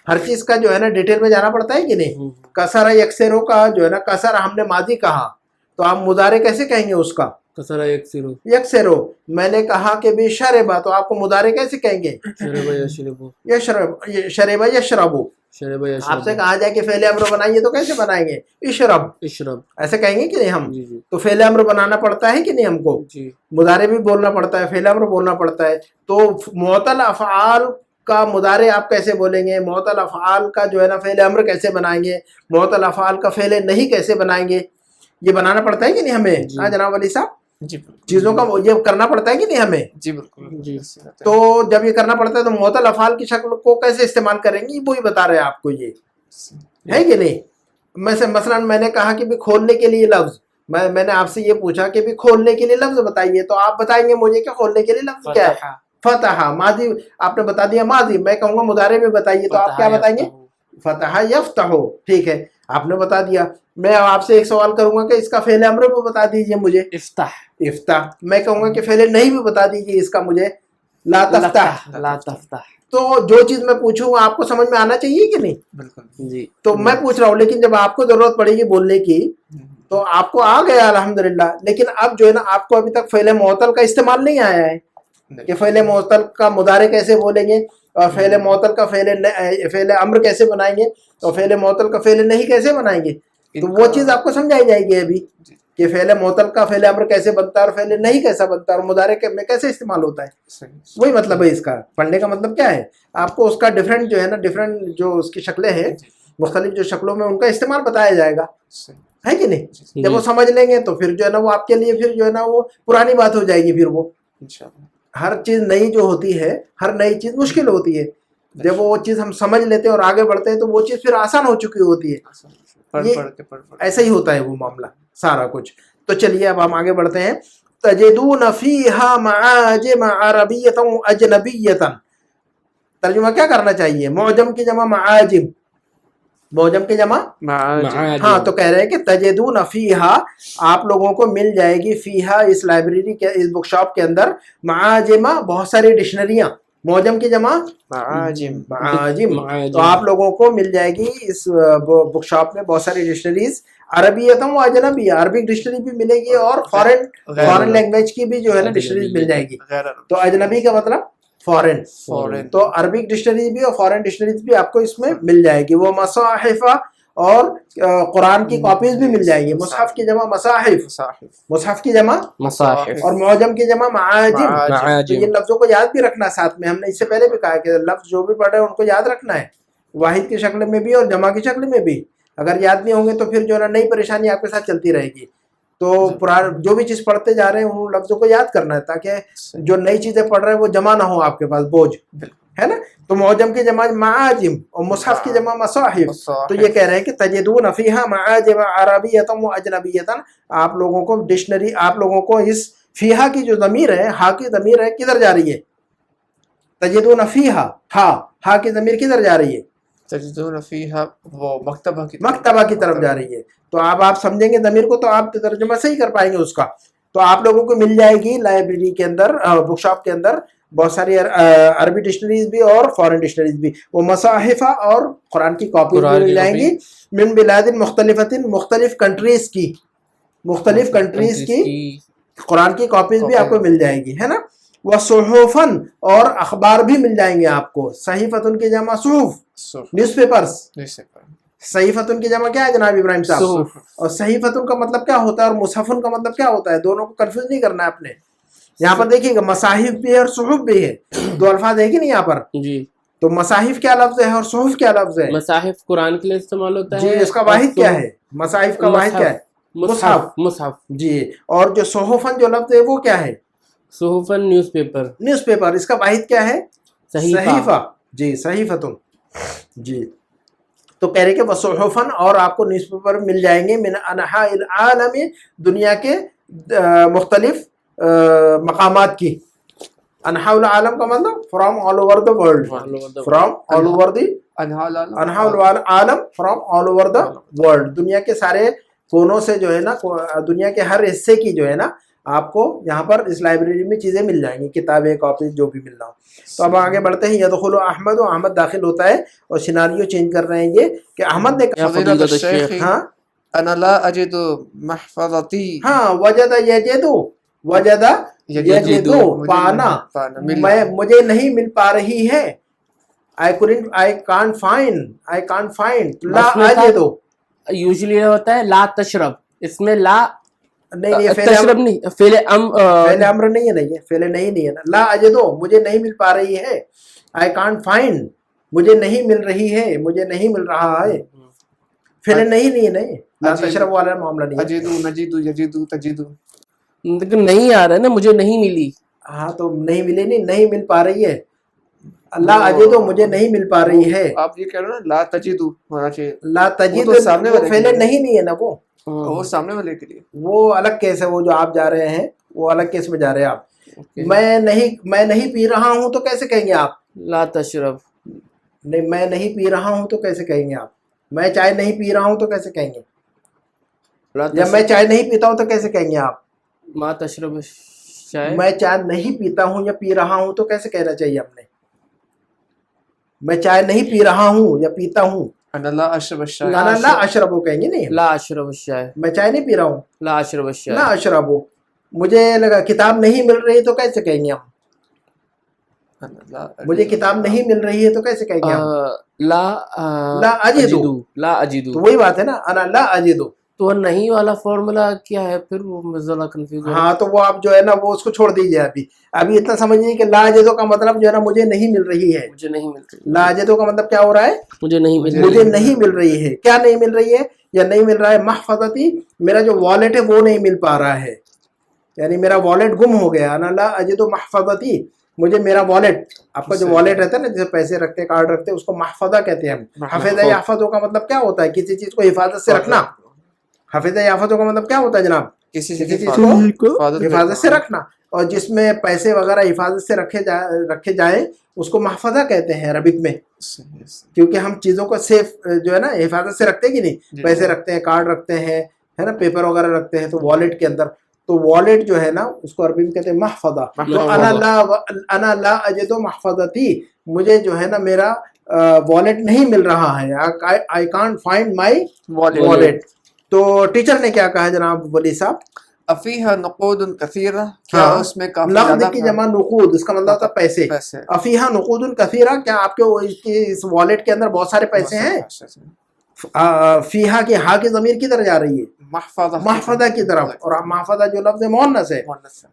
ہر چیز کا جو ہے نا ڈیٹیل میں جانا پڑتا ہے کہ نہیں. کسر یکسرو کا جو ہے نا، کسر ہم نے ماضی کہا، تو آپ مضارع کیسے کہیں گے اس کا؟ کسر یکسرو. یکسرو. میں نے کہا کہ بھی شربا، تو آپ کو مضارع کیسے کہیں گے؟ شربا یشربو. شربا یشربو. آپ سے کہا جائے کہ فعل امر بنائیے تو کیسے بنائیں گے؟ اشرب. ایسے کہیں گے کہ نہیں ہم؟ تو فعل امر بنانا پڑتا ہے کہ نہیں ہم کو؟ مضارع بھی بولنا پڑتا ہے، فعل امر بولنا پڑتا ہے. تو معطل افعال کا مضارع آپ کیسے بولیں گے؟ معطل افعال کا جو ہے نا فعل امر کیسے بنائیں گے؟ معطل افعال کا فعل نہیں کیسے بنائیں گے؟ یہ بنانا پڑتا ہے کہ نہیں ہمیں؟ ہاں جناب علی صاحب، چیزوں کا یہ کرنا پڑتا ہے کہ نہیں ہمیں؟ جی بالکل. تو جب یہ کرنا پڑتا ہے تو معطل افعال کی شکل کو کیسے استعمال کریں گے، وہی بتا رہے ہیں آپ کو. یہ ہے کہ نہیں؟ مثلا میں نے کہا کہ بھی کھولنے کے لیے لفظ، میں نے آپ سے یہ پوچھا کہ بھی کھولنے کے لیے لفظ بتائیے، تو آپ بتائیں گے مجھے کہ کھولنے کے لیے لفظ کیا ہے؟ فتح. ماضی آپ نے بتا دیا ماضی. میں کہوں گا مضارع میں بتائیے، تو آپ کیا بتائیں گے؟ فتح یفتح. ٹھیک ہے، آپ نے بتا دیا. میں آپ سے ایک سوال کروں گا کہ اس کا فعل امر بھی بتا دیجئے مجھے. افتح. افتح. میں کہوں گا کہ فعل نہیں بھی بتا دیجئے اس کا مجھے. لا تفتح. لا تفتح. تو جو چیز میں پوچھوں گا آپ کو سمجھ میں آنا چاہیے کہ نہیں؟ بالکل جی. تو میں پوچھ رہا ہوں، لیکن جب آپ کو ضرورت پڑے گی بولنے کی تو آپ کو آ گیا الحمدللہ. لیکن اب جو ہے نا آپ کو ابھی تک فعل معطل کا استعمال نہیں آیا ہے کہ فعل معطل کا مضارع کیسے بولیں گے، اور فعل معطل کا فعل امر کیسے بنائیں گے، اور فعل معطل کا فعل نہیں کیسے بنائیں گے. تو وہ چیز آپ کو سمجھائی جائے گی ابھی کہ فعل معطل کا فعل امر کیسے بنتا ہے اور فعل نہیں کیسا بنتا ہے اور مضارع میں کیسے استعمال ہوتا ہے. وہی مطلب ہے اس کا. پڑھنے کا مطلب کیا ہے؟ آپ کو اس کا ڈفرینٹ جو ہے نا، ڈفرینٹ جو اس کی شکلیں ہیں، مختلف جو شکلوں میں ان کا استعمال بتایا جائے گا، ہے کہ نہیں. جب وہ سمجھ لیں گے تو پھر جو ہے نا وہ آپ کے لیے پھر جو ہے نا وہ پرانی بات ہو جائے گی. پھر وہ ہر چیز نئی جو ہوتی ہے، ہر نئی چیز مشکل ہوتی ہے. جب وہ چیز ہم سمجھ لیتے ہیں اور آگے بڑھتے ہیں تو وہ چیز پھر آسان ہو چکی ہوتی ہے. ایسا ہی ہوتا ہے وہ معاملہ سارا کچھ. تو چلیے اب ہم آگے بڑھتے ہیں. تجدون فیہا معاجم عربیۃ اجنبیۃ. ترجمہ کیا کرنا چاہیے؟ معجم کی جمع معاجم. मोजम की जमा معاجم हाँ, तो कह रहे हैं कि तजदून फीहा, आप लोगों को मिल जाएगी, फीहा इस लाइब्रेरी के, इस बुक शॉप के अंदर, माजिमा बहुत सारी डिक्शनरियाँ, मोजम की जमा معاجم माजिम, معاجم. तो आप लोगों को मिल जाएगी इस बुक शॉप में बहुत सारी डिक्शनरीज, अरबियतम व अजनबी, अरबिक डिक्शनरी भी मिलेगी और फॉरेन लैंग्वेज की भी जो है ना डिक्शनरीज मिल जाएगी। غير तो अजनबी का मतलब फॉरेन, فورين तो अरबिक डिक्शनरी भी और फॉरेन डिक्शनरीज भी आपको इसमें मिल जाएगी। वो मसाहिफा और कुरान की कॉपीज भी मिल जाएंगी। मुसहफ की जमा मसाहिफ, مصاحف मुसहफ की जमा मसाहिफ और मौजम की जमा माजिम। तो ये माजिम लफ्जों को याद भी रखना साथ में, हमने इससे पहले भी कहा कि लफ्ज जो भी पढ़ रहे हैं उनको याद रखना है, वाहिद की शक्ल में भी और जमा की शक्ल में भी। अगर याद नहीं होंगे तो फिर जो है ना नई परेशानी आपके साथ चलती रहेगी। तो पुराना जो भी चीज़ पढ़ते जा रहे हैं उन लफ्जों को याद करना है, ताकि जो नई चीज़ें पढ़ रहे हैं वो जमा ना हो आपके पास बोझ, है ना। तो मौजम की जमा माजिम और मुसहफ की जमा मसाहिफ। तो ये कह रहे हैं कि तजिदून फीहा माजिम अरबियतम व अजनबियतन, आप लोगों को डिक्शनरी, आप लोगों को इस फीहा की जो ज़मीर है, हा की ज़मीर है, किधर जा रही है? तजिदून फीहा, हा की ज़मीर किधर जा रही है? تجدون فيها वो मकतबा की मकतबा की तरफ जा रही है। तो आप समझेंगे ज़मीर को तो आप तर्जुमा सही कर पाएंगे उसका। तो आप लोगों को मिल जाएगी लाइब्रेरी के अंदर, बुक शॉप के अंदर बहुत सारी अरबी डिक्शनरीज भी और फॉरेन डिक्शनरीज भी, वो मसाहिफा और कुरान की कॉपी भी मिल जाएंगी। मिन बिलादिन मुख्तलिफतिन, मुख्तलिफ कंट्रीज की, मुख्तलिफ कंट्रीज की कुरान की कॉपीज भी आपको मिल जाएंगी, है ना। वह सुहूफन, और अखबार भी मिल जाएंगे आपको। सहीफतुन की जमा सुहूफ, न्यूज़पेपर्स। सहीफतुन की जमा क्या है जनाब इब्राहिम साहब? और सहीफतुन का मतलब क्या होता है और मुसहफुन का मतलब क्या होता है? दोनों को कंफ्यूज नहीं करना है आपने। यहाँ पर देखिएगा मसाहिफ भी है और सुहूफ भी है, दो अल्फाज है कि नहीं यहाँ पर जी। तो मसाहिफ क्या लफ्ज है और सुहूफ क्या लफ्ज है? मसाहिफ कुरान के लिए इस्तेमाल होता जी, है। इसका वाहिद क्या है? मसाहिफ का वाहिद क्या है? मुसहफ। मुसहफ जी। और जो सुहूफन जो लफ्ज है वो क्या है? सुहूफन न्यूज़पेपर। न्यूज़पेपर, इसका वाहिद क्या है? सहीफा। जी, सहीफतुन। जी, तो कह रहे कि वसुहुफन, और आपको न्यूज़पेपर मिल जाएंगे मिन अनहाइल आलम, दुनिया के मुख्तलिफ मकामात की। अनहाउल आलम का मतलब from all over the world, from all over the अनहाउल आलम, from all over the world, दुनिया के सारे कोनों से जो है ना, दुनिया के हर हिस्से की जो है ना आपको यहाँ पर इस लाइब्रेरी में चीज़ें मिल जाएंगी, किताबें, कॉपी, जो भी मिल रहा हो। तो अब आगे बढ़ते हैं। यदखुलु अहमद, अहमद दाखिल होता है, और सिनारियो चेंज कर रहे हैं ये कि अहमद ने कहा, हाँ अना ला अजिदु महफज़ती, हाँ, वजदा यजिदु, वजदा यजिदु, पाना, मुझे नहीं मिल पा रही है। आई कांट फाइंड, ला अजिदु। यूजुअली होता है ला तशरब, इसमें ला नहीं, तशरब नहीं, फेले अम्र नहीं है, नहीं है, फेले नहीं है ना। ला अजिदु, मुझे नहीं मिल पा रही है। आई कांट फाइंड, मुझे नहीं मिल रही है, मुझे नहीं मिल रहा है। फेले नहीं है, नहीं, ला तशरब वाला मामला नहीं है। अजिदु नजिदु यजिदु तजिदु, लेकिन नहीं आ रहा है ना, मुझे नहीं मिली। हाँ, तो नहीं मिली, नहीं मिल पा रही है। ला अजिदु, मुझे नहीं मिल पा रही है। आप ये कह रहे हो ना ला तजिदु होना चाहिए। ला तजिदु तो सामने वाले फेले नहीं है ना, वो सामने वाले के लिए वो अलग केस है। वो जो आप जा रहे हैं वो अलग केस में जा रहे हैं आप। मैं नहीं पी रहा हूँ तो कैसे कहेंगे आप? ला तशरब। नहीं, मैं नहीं पी रहा हूँ तो कैसे कहेंगे आप? मैं चाय नहीं पी रहा हूँ तो कैसे कहेंगे? या मैं चाय नहीं पीता हूँ तो कैसे कहेंगे आप? मा तशरब चाय। मैं चाय नहीं पीता हूँ या पी रहा हूँ तो कैसे कहना चाहिए आपने? मैं चाय नहीं पी रहा हूँ या पीता हूँ, अना ला अशरब शाय, ला अशरबो कहेंगे, नहीं ला अशरब चाय। मैं चाय नहीं पी रहा हूँ, ला अशरब चाय। ला अशरबो। मुझे लगा किताब नहीं मिल रही तो कैसे कहेंगे हम? मुझे किताब नहीं मिल रही है तो कैसे कहेंगे हम? ला अजिदु। ला अजिदु, तो वही बात है ना, अना ला अजिदु। तो नहीं वाला फॉर्मूला क्या है फिर? वो मैं ज़रा कंफ्यूज। हाँ, तो वो आप जो है ना वो उसको छोड़ दीजिए। अभी इतना समझिए कि ला अजिदु का मतलब जो है ना मुझे नहीं मिल रही है। मुझे नहीं मिल रही। ला अजिदु का मतलब क्या हो रहा है? मुझे नहीं मिल मुझे नहीं मिल रही है। क्या नहीं मिल रही है या नहीं मिल रहा है? महफज़ती, मेरा जो वॉलेट है वो नहीं मिल पा रहा है, यानी मेरा वॉलेट गुम हो गया। अना ला अजिदु महफज़ती, मुझे मेरा वॉलेट, आपका जो वॉलेट रहता है ना, जैसे पैसे रखते हैं, कार्ड रखते हैं, उसको महफज़ा कहते हैं हम। हफ़िज़ याफ़ज़ो का मतलब क्या होता है? किसी चीज़ को हिफाजत से रखना। हफ़िज़ याफ़ज़ो का मतलब क्या होता है जनाब? किसी चीज़ को हिफाजत से रखना। اور جس میں پیسے وغیرہ حفاظت سے رکھے جائیں اس کو محفظہ کہتے ہیں عربک میں، کیونکہ ہم چیزوں کو سیف جو ہے نا حفاظت سے رکھتے کہ نہیں، پیسے رکھتے ہیں، کارڈ رکھتے ہیں، ہے نا، پیپر وغیرہ رکھتے ہیں تو والیٹ کے اندر، تو والیٹ جو ہے نا اس کو عربی میں کہتے ہیں محفظہ. تو انا لا اجد محفظتی، مجھے جو ہے نا میرا والیٹ نہیں مل رہا ہے، I can't find my wallet. تو ٹیچر نے کیا کہا جناب ولی صاحب؟ افیہا نقود کثیرہ، کیا اس میں کافی نقد کی جمع نقود، اس کا مطلب ہوتا ہے پیسے. افیہا نقود کثیرہ، کیا آپ کے اس والیٹ کے اندر بہت سارے پیسے ہیں؟ فیہا کی ہا کی ضمیر کدھر جا رہی ہے؟ محفظہ کی طرف، اور محفظہ جو لفظ مؤنث ہے.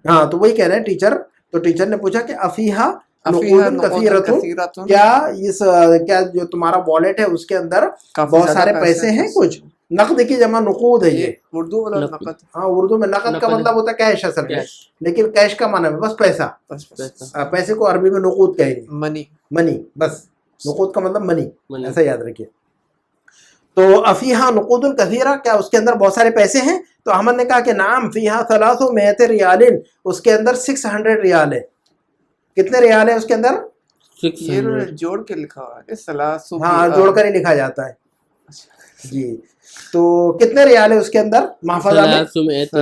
ہاں تو وہی کہہ رہے ہیں ٹیچر. تو ٹیچر نے پوچھا کہ افیہا نقود کثیرۃ، کیا جو تمہارا والیٹ ہے اس کے اندر بہت سارے پیسے ہیں کچھ؟ نقد کی جمع نقود ہے یہ اردو والا نقد. ہاں اردو میں نقد کا مطلب ہوتا ہے کیش اصل میں، لیکن کیش کا معنی ہے بس پیسہ. پیسے کو عربی میں نقود کہیں گے، منی، بس نقود کا مطلب منی، ایسا یاد رکھیے. تو افیہا نقود کثیرہ، کیا اس کے اندر بہت سارے پیسے ہیں؟ تو احمد نے کہا کہ نعم فیہا 300 ریال، اس کے اندر 600 ریال ہے. کتنے ریال ہے اس کے اندر؟ یہ جوڑ کے لکھا ہوا ہے، ہاں جوڑ کر ہی لکھا جاتا ہے جی. تو کتنے ریال ہے اس کے اندر محفظہ میں؟ 300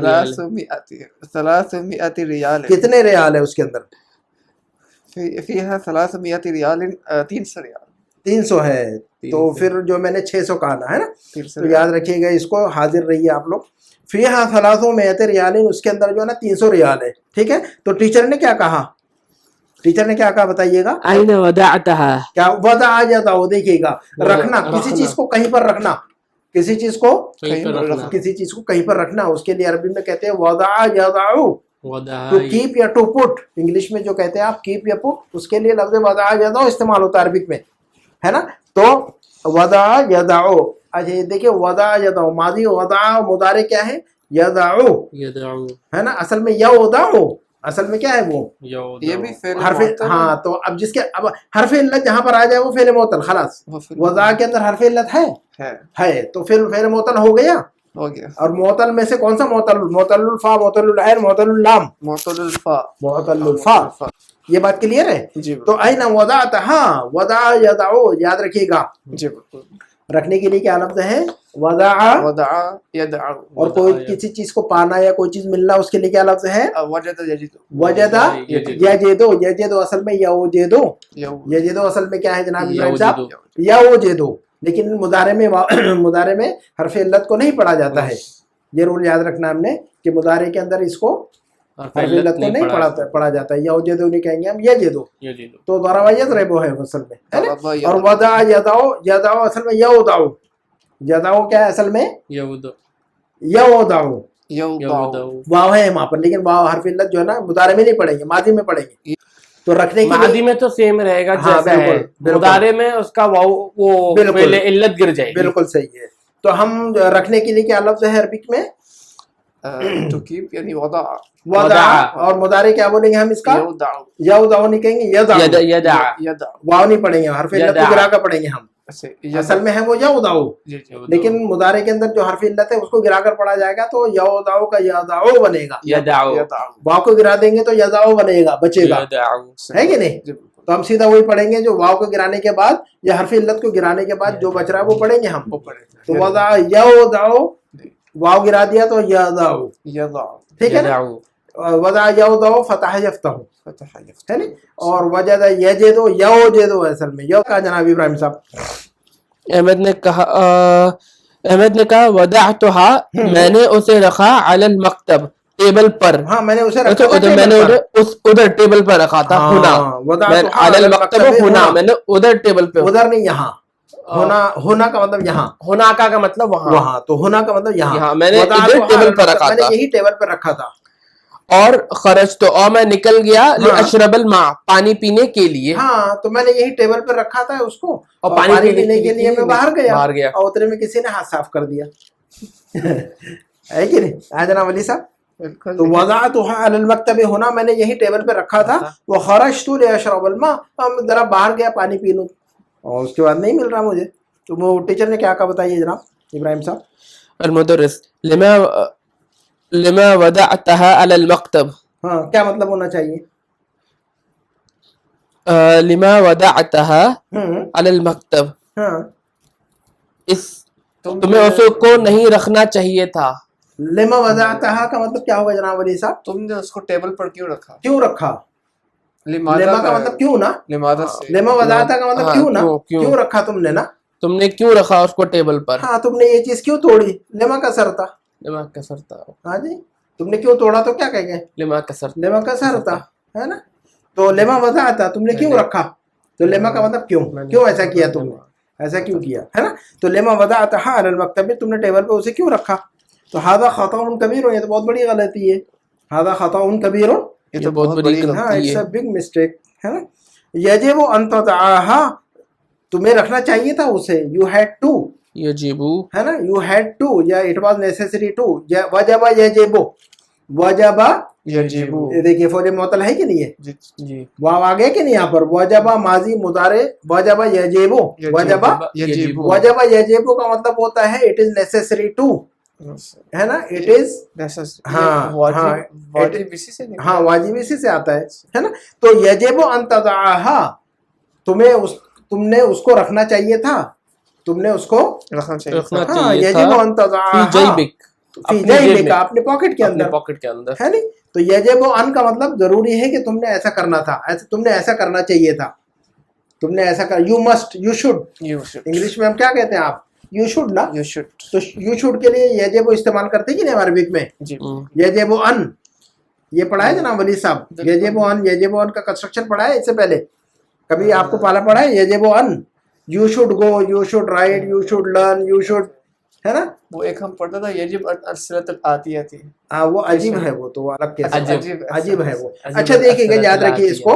ریال. کتنے ریال ہے اس کے اندر؟ فیہا 300 ریال، 300 ریال. 300 ہے. تو پھر جو میں نے 600 کہا نا، ہے نا، تو یاد رکھیے گا اس کو، حاضر رہیے آپ لوگ. فیہا 300 ریال، اس کے اندر جو ہے نا 300 ریال ہے. ٹھیک ہے. تو ٹیچر نے کیا کہا؟ ٹیچر نے کیا کہا بتائیے گا؟ أين ودعتها؟ کیا وضع جاتا ہو، دیکھیے گا، رکھنا، کسی چیز کو کہیں پر رکھنا، کسی چیز کو کہیں پر رکھنا، اس کے لیے عربی میں کہتے ہیں وضع یضع. ٹو کیپ یا ٹو پٹ، انگلش میں جو کہتے ہیں آپ کیپ یا پٹ، اس کے لیے لفظ وضع یضع استعمال ہوتا ہے عربک میں، ہے نا. تو وضع یضع، اچھا یہ دیکھیں وضع یضع ماضی، وضع مضارع کیا ہے؟ یضع، ہے نا. اصل میں یوضع، اصل میں کیا ہے وہ؟ یہ بھی حرف. ہاں تو اب جس کے اب حرف علت جہاں پر آ جائے وہ فعل معطل، خلاص. وضع کے اندر حرف علت ہے تو فعل معطل ہو گیا. اور معطل میں سے کون سا معطل؟ معطل الفا، معطل العین، معطل اللام، معطل الفا. یہ بات کلیئر ہے؟ تو این وضعتها، وضع یضع، یاد رکھیے گا. رکھنے کے لیے کیا لفظ ہے؟ وضع یضع. اور کوئی کسی چیز کو پانا یا کوئی چیز ملنا، اس کے لیے کیا لفظ ہے؟ وجد یجد. یجد اصل میں یوجد. یجد اصل میں کیا ہے جناب ابراہیم صاحب؟ یوجد. لیکن مضارع میں حرف علت کو نہیں پڑھا جاتا ہے. یہ رول یاد رکھنا ہم نے کہ مضارع کے اندر اس کو حرف علت کو نہیں پڑھا جاتا ہے. یوجد نہیں کہیں گے ہم، یجد. تو ضرب یضرب ہے اصل میں، ہے نا. اور وضع یضع، یضع اصل میں یوضع. یضع کیا ہے اصل میں؟ یوضع. واو ہے وہاں پر، لیکن واو حرف علت جو ہے نا مضارع میں نہیں پڑھیں گے، ماضی میں پڑھیں گے. تو رکھنے کے ماضی میں تو سیم رہے گا جیسا ہے، مضارع میں اس کا واو وہ پہلے علت گر جائے گی. بالکل صحیح ہے. تو ہم رکھنے کے لیے کیا لفظ ہے عربک میں؟ ٹو کیپ یعنی وضع. اور مضارع کیا بولیں گے ہم اس کا؟ یوضع نہیں کہیں گے، یضع. واو نہیں پڑھیں گے، حرف علت کو گرا کر پڑھیں گے ہم. اصل میں ہے وہ یوضع، لیکن مضارع کے اندر جو حرف علت ہے اس کو گرا کر پڑھا جائے گا تو یوضع کا یضع بنے گا. واو کو گرا دیں گے تو یضع بنے گا، بچے گا، ہے کہ نہیں. تو ہم سیدھا وہی پڑھیں گے جو واو کو گرانے کے بعد یا حرف علت کو گرانے کے بعد جو بچ رہا ہے وہ پڑھیں گے ہم. تو وضع یوضع، واو گرا دیا تو یضع. ٹھیک ہے نا. وضع یوضع فتح یفتح، ہے نا. اور وجد یجد یوجد اصل میں. یو کا جناب ابراہیم صاحب احمد نے کہا وضعتها، میں نے اسے رکھا علی المکتب، ٹیبل پر. ہاں میں نے اسے رکھا تھا، میں نے ادھر ٹیبل پر رکھا تھا. ہونا علی المکتب، ہونا میں نے ادھر ٹیبل پہ، ادھر نہیں یہاں. ہونا کا مطلب یہاں، ہونا کا مطلب وہاں. تو ہونا کا مطلب یہاں. میں نے ادھر ٹیبل پر رکھا تھا، میں نے یہی ٹیبل پر رکھا تھا. اور خرجت، اور میں نکل گیا لاشرب الماء، پانی پینے کے لیے. ہاں تو میں نے یہی ٹیبل پر رکھا تھا اس کو، اور پانی پینے کے لیے میں باہر گیا، اور اتنے میں کسی نے ہاتھ صاف کر دیا. ہے کہ نہیں؟ جناب علی صاحب. تو وضعتها علی المکتب، ہونا میں نے یہی ٹیبل پہ رکھا تھا. وخرجت لاشرب الماء، ذرا باہر گیا پانی پی لوں، اور اس کے بعد نہیں مل رہا مجھے. تو وہ ٹیچر نے کیا کہا بتائیے جناب ابراہیم صاحب. المدرس لما وضعتها على المکتب، हाँ क्या मतलब होना चाहिए लिमा वदअतहा अलल मक्तब, हाँ इस तुम्हें उसको नहीं रखना चाहिए था। लिमा वज़अतहा का मतलब क्या होगा जनाब वली साहब तुमने उसको टेबल पर क्यों रखा? क्यों रखा लिमादा लेमा का मतलब क्यों ना लिमादा से लेमा वज़अतहा का मतलब हाँ, क्यों ना क्यों? क्यों रखा तुमने ना तुमने क्यों रखा उसको टेबल पर? हाँ तुमने ये चीज क्यों तोड़ी लेमा का सर था लिमा कसरता, हाँ जी तुमने क्यों तोड़ा तो क्या कहेंगे लिमा कसरता, लेमा का सर था है ना तो लेमा वज़अतहा तुमने क्यों रखा तो लेमा का मतलब क्यों ऐसा किया तुमने ऐसा क्यों किया है ना तो लेमा वज़अतहा अलल मक्तब तुमने टेबल पे उसे क्यों रखा तो हादा खताउन कबीर ये तो बहुत बड़ी गलती है हादा खताउन कबीर ये तो बहुत बड़ी हाँ गलती इट्स है। अ बिग मिस्टेक है ना यजिबु अन तदअहा तुम्हें रखना चाहिए था उसे यू हैड टू यजीबु, है ना यू हैड टू या इट वाज नेसेसरी टू वजबा यजिबु वजबा यजीबु ये देखिए फौले मुअत्तल है कि नहीं है जी, वाव आ गया कि नहीं यहाँ पर वजबा माजी मुदारे वजबा यजिबु वजबा यजीबु, वजबा यजिबु का मतलब होता है इट इज नेसेसरी टू है ना इट इज हाँ, वाजिब इसी से निकला। हाँ वाजिब इसी से आता है ना तो यजिबु अन तदअहा तुमने उसको रखना चाहिए था तुमने उसको रखना चाहिए रखना था। हाँ चाहिए यजिबु था अन फी तदअहा जैबिक, फी अपनी जेब जैबिक में, अपने पॉकेट के अपने अंदर पॉकेट के अंदर। है नहीं तो यजिबु अन का मतलब जरूरी है कि तुमने ऐसा करना था तुमने ऐसा करना चाहिए था तुमने ऐसा कर you must you should You should. English में हम क्या कहते हैं आप यू शुड ना You should. तो यू शुड के लिए यजिबु इस्तेमाल करते हैं कि नहीं अरबिक में जी। यजिबु अन ये पढ़ा है जनाब वली साहब यजिबु अन का कंस्ट्रक्शन पढ़ा है इससे पहले कभी आपको पढ़ा है यजिबु अन you should go you should ride you should learn you should है ना वो एक हम पढ़ता था यजिब अर्सलत आतिया थी। हाँ वो अजीब है वो तो अलग कैसे अजीब है वो अजीब अच्छा देखिएगा असरत याद रखिए आती इसको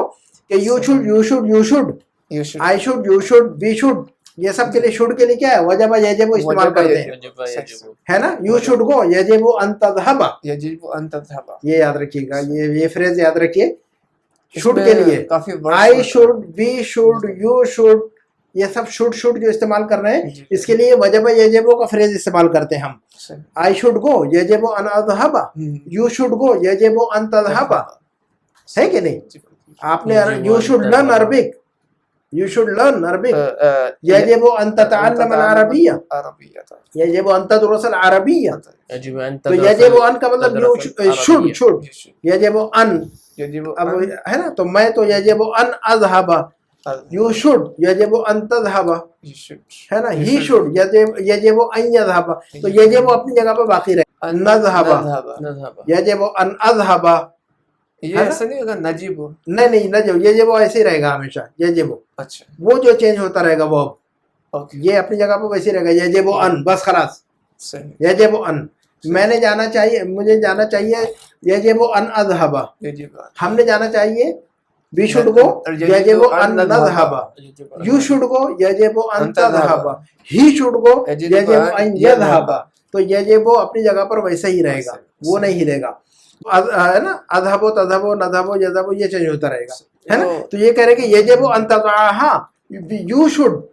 कि you should You should. I should you should we should ये सब के लिए शुड के लिए क्या है वजबा यजिबु इस्तेमाल वजबा करते हैं यजिबु, यजिबु, है ना यू शुड गो यजिबु अन तज़हबा यजिब अन तज़हबा। ये याद रखिएगा ये फ्रेज याद रखिए शुड इसमें के लिए काफी वर्ड्स आई होते हैं। Should we should you should ये सब शुड जो इस्तेमाल कर रहे हैं जी। इसके लिए वजब यजिबु का फ्रेज इस्तेमाल करते हैं हम सही। आई शुड गो यजिबु अन अज़हबा यू शुड गो यजिबु अन तज़हबा है कि नहीं जी। आपने यजिबु यू अन शुड लर्न तज़हबा। Arabic you should learn Arabic यजिबु अन ततअल्लम अल अरबिया अरबिया था। यजिबु अन तदरुस अल अरबिया यजिबु अन तो तदरस यजिबु अन का मतलब यू तदरस शुड अरबिया। Should You should. यजिबु अन यजिब अब अन है ना तो मैं तो यजिबु अन अज़हबा यू शुड यजिबु अन तज़हबा You should. है ना You ही should. शुड यजिबु अन यज़हबा तो यजिबु अपनी जगह पर बाकी रहे नज़हबा नज़हबा, यजिबु अन अज़हबा ये है ना? ऐसा नहीं होगा नजीब। नहीं नजब यजिबु ऐसे ही रहेगा हमेशा यजिबु अच्छा वो जो चेंज होता रहेगा वो ओके ये अपनी जगह पर वैसे ही रहेगा यजिबु अन बस खलास सही। यजिबु अन मैंने जाना चाहिए मुझे जाना चाहिए यजिबु अन अज़हबा यजिब अन हमने जाना चाहिए वी शुड गो यजिबु अन नज़हबा यू शुड गो यजिबु अन तज़हबा ही शुड गो यजिबु अन यज़हबा तो यजिबु अपनी जगह पर वैसे ही रहेगा वो नहीं हिलेगा है ना अज़हबु तज़हबु नज़हबु यज़हबु ये चेंज होता रहेगा है ना तो ये कह रहे कि यजिबु अन तज़अहा you should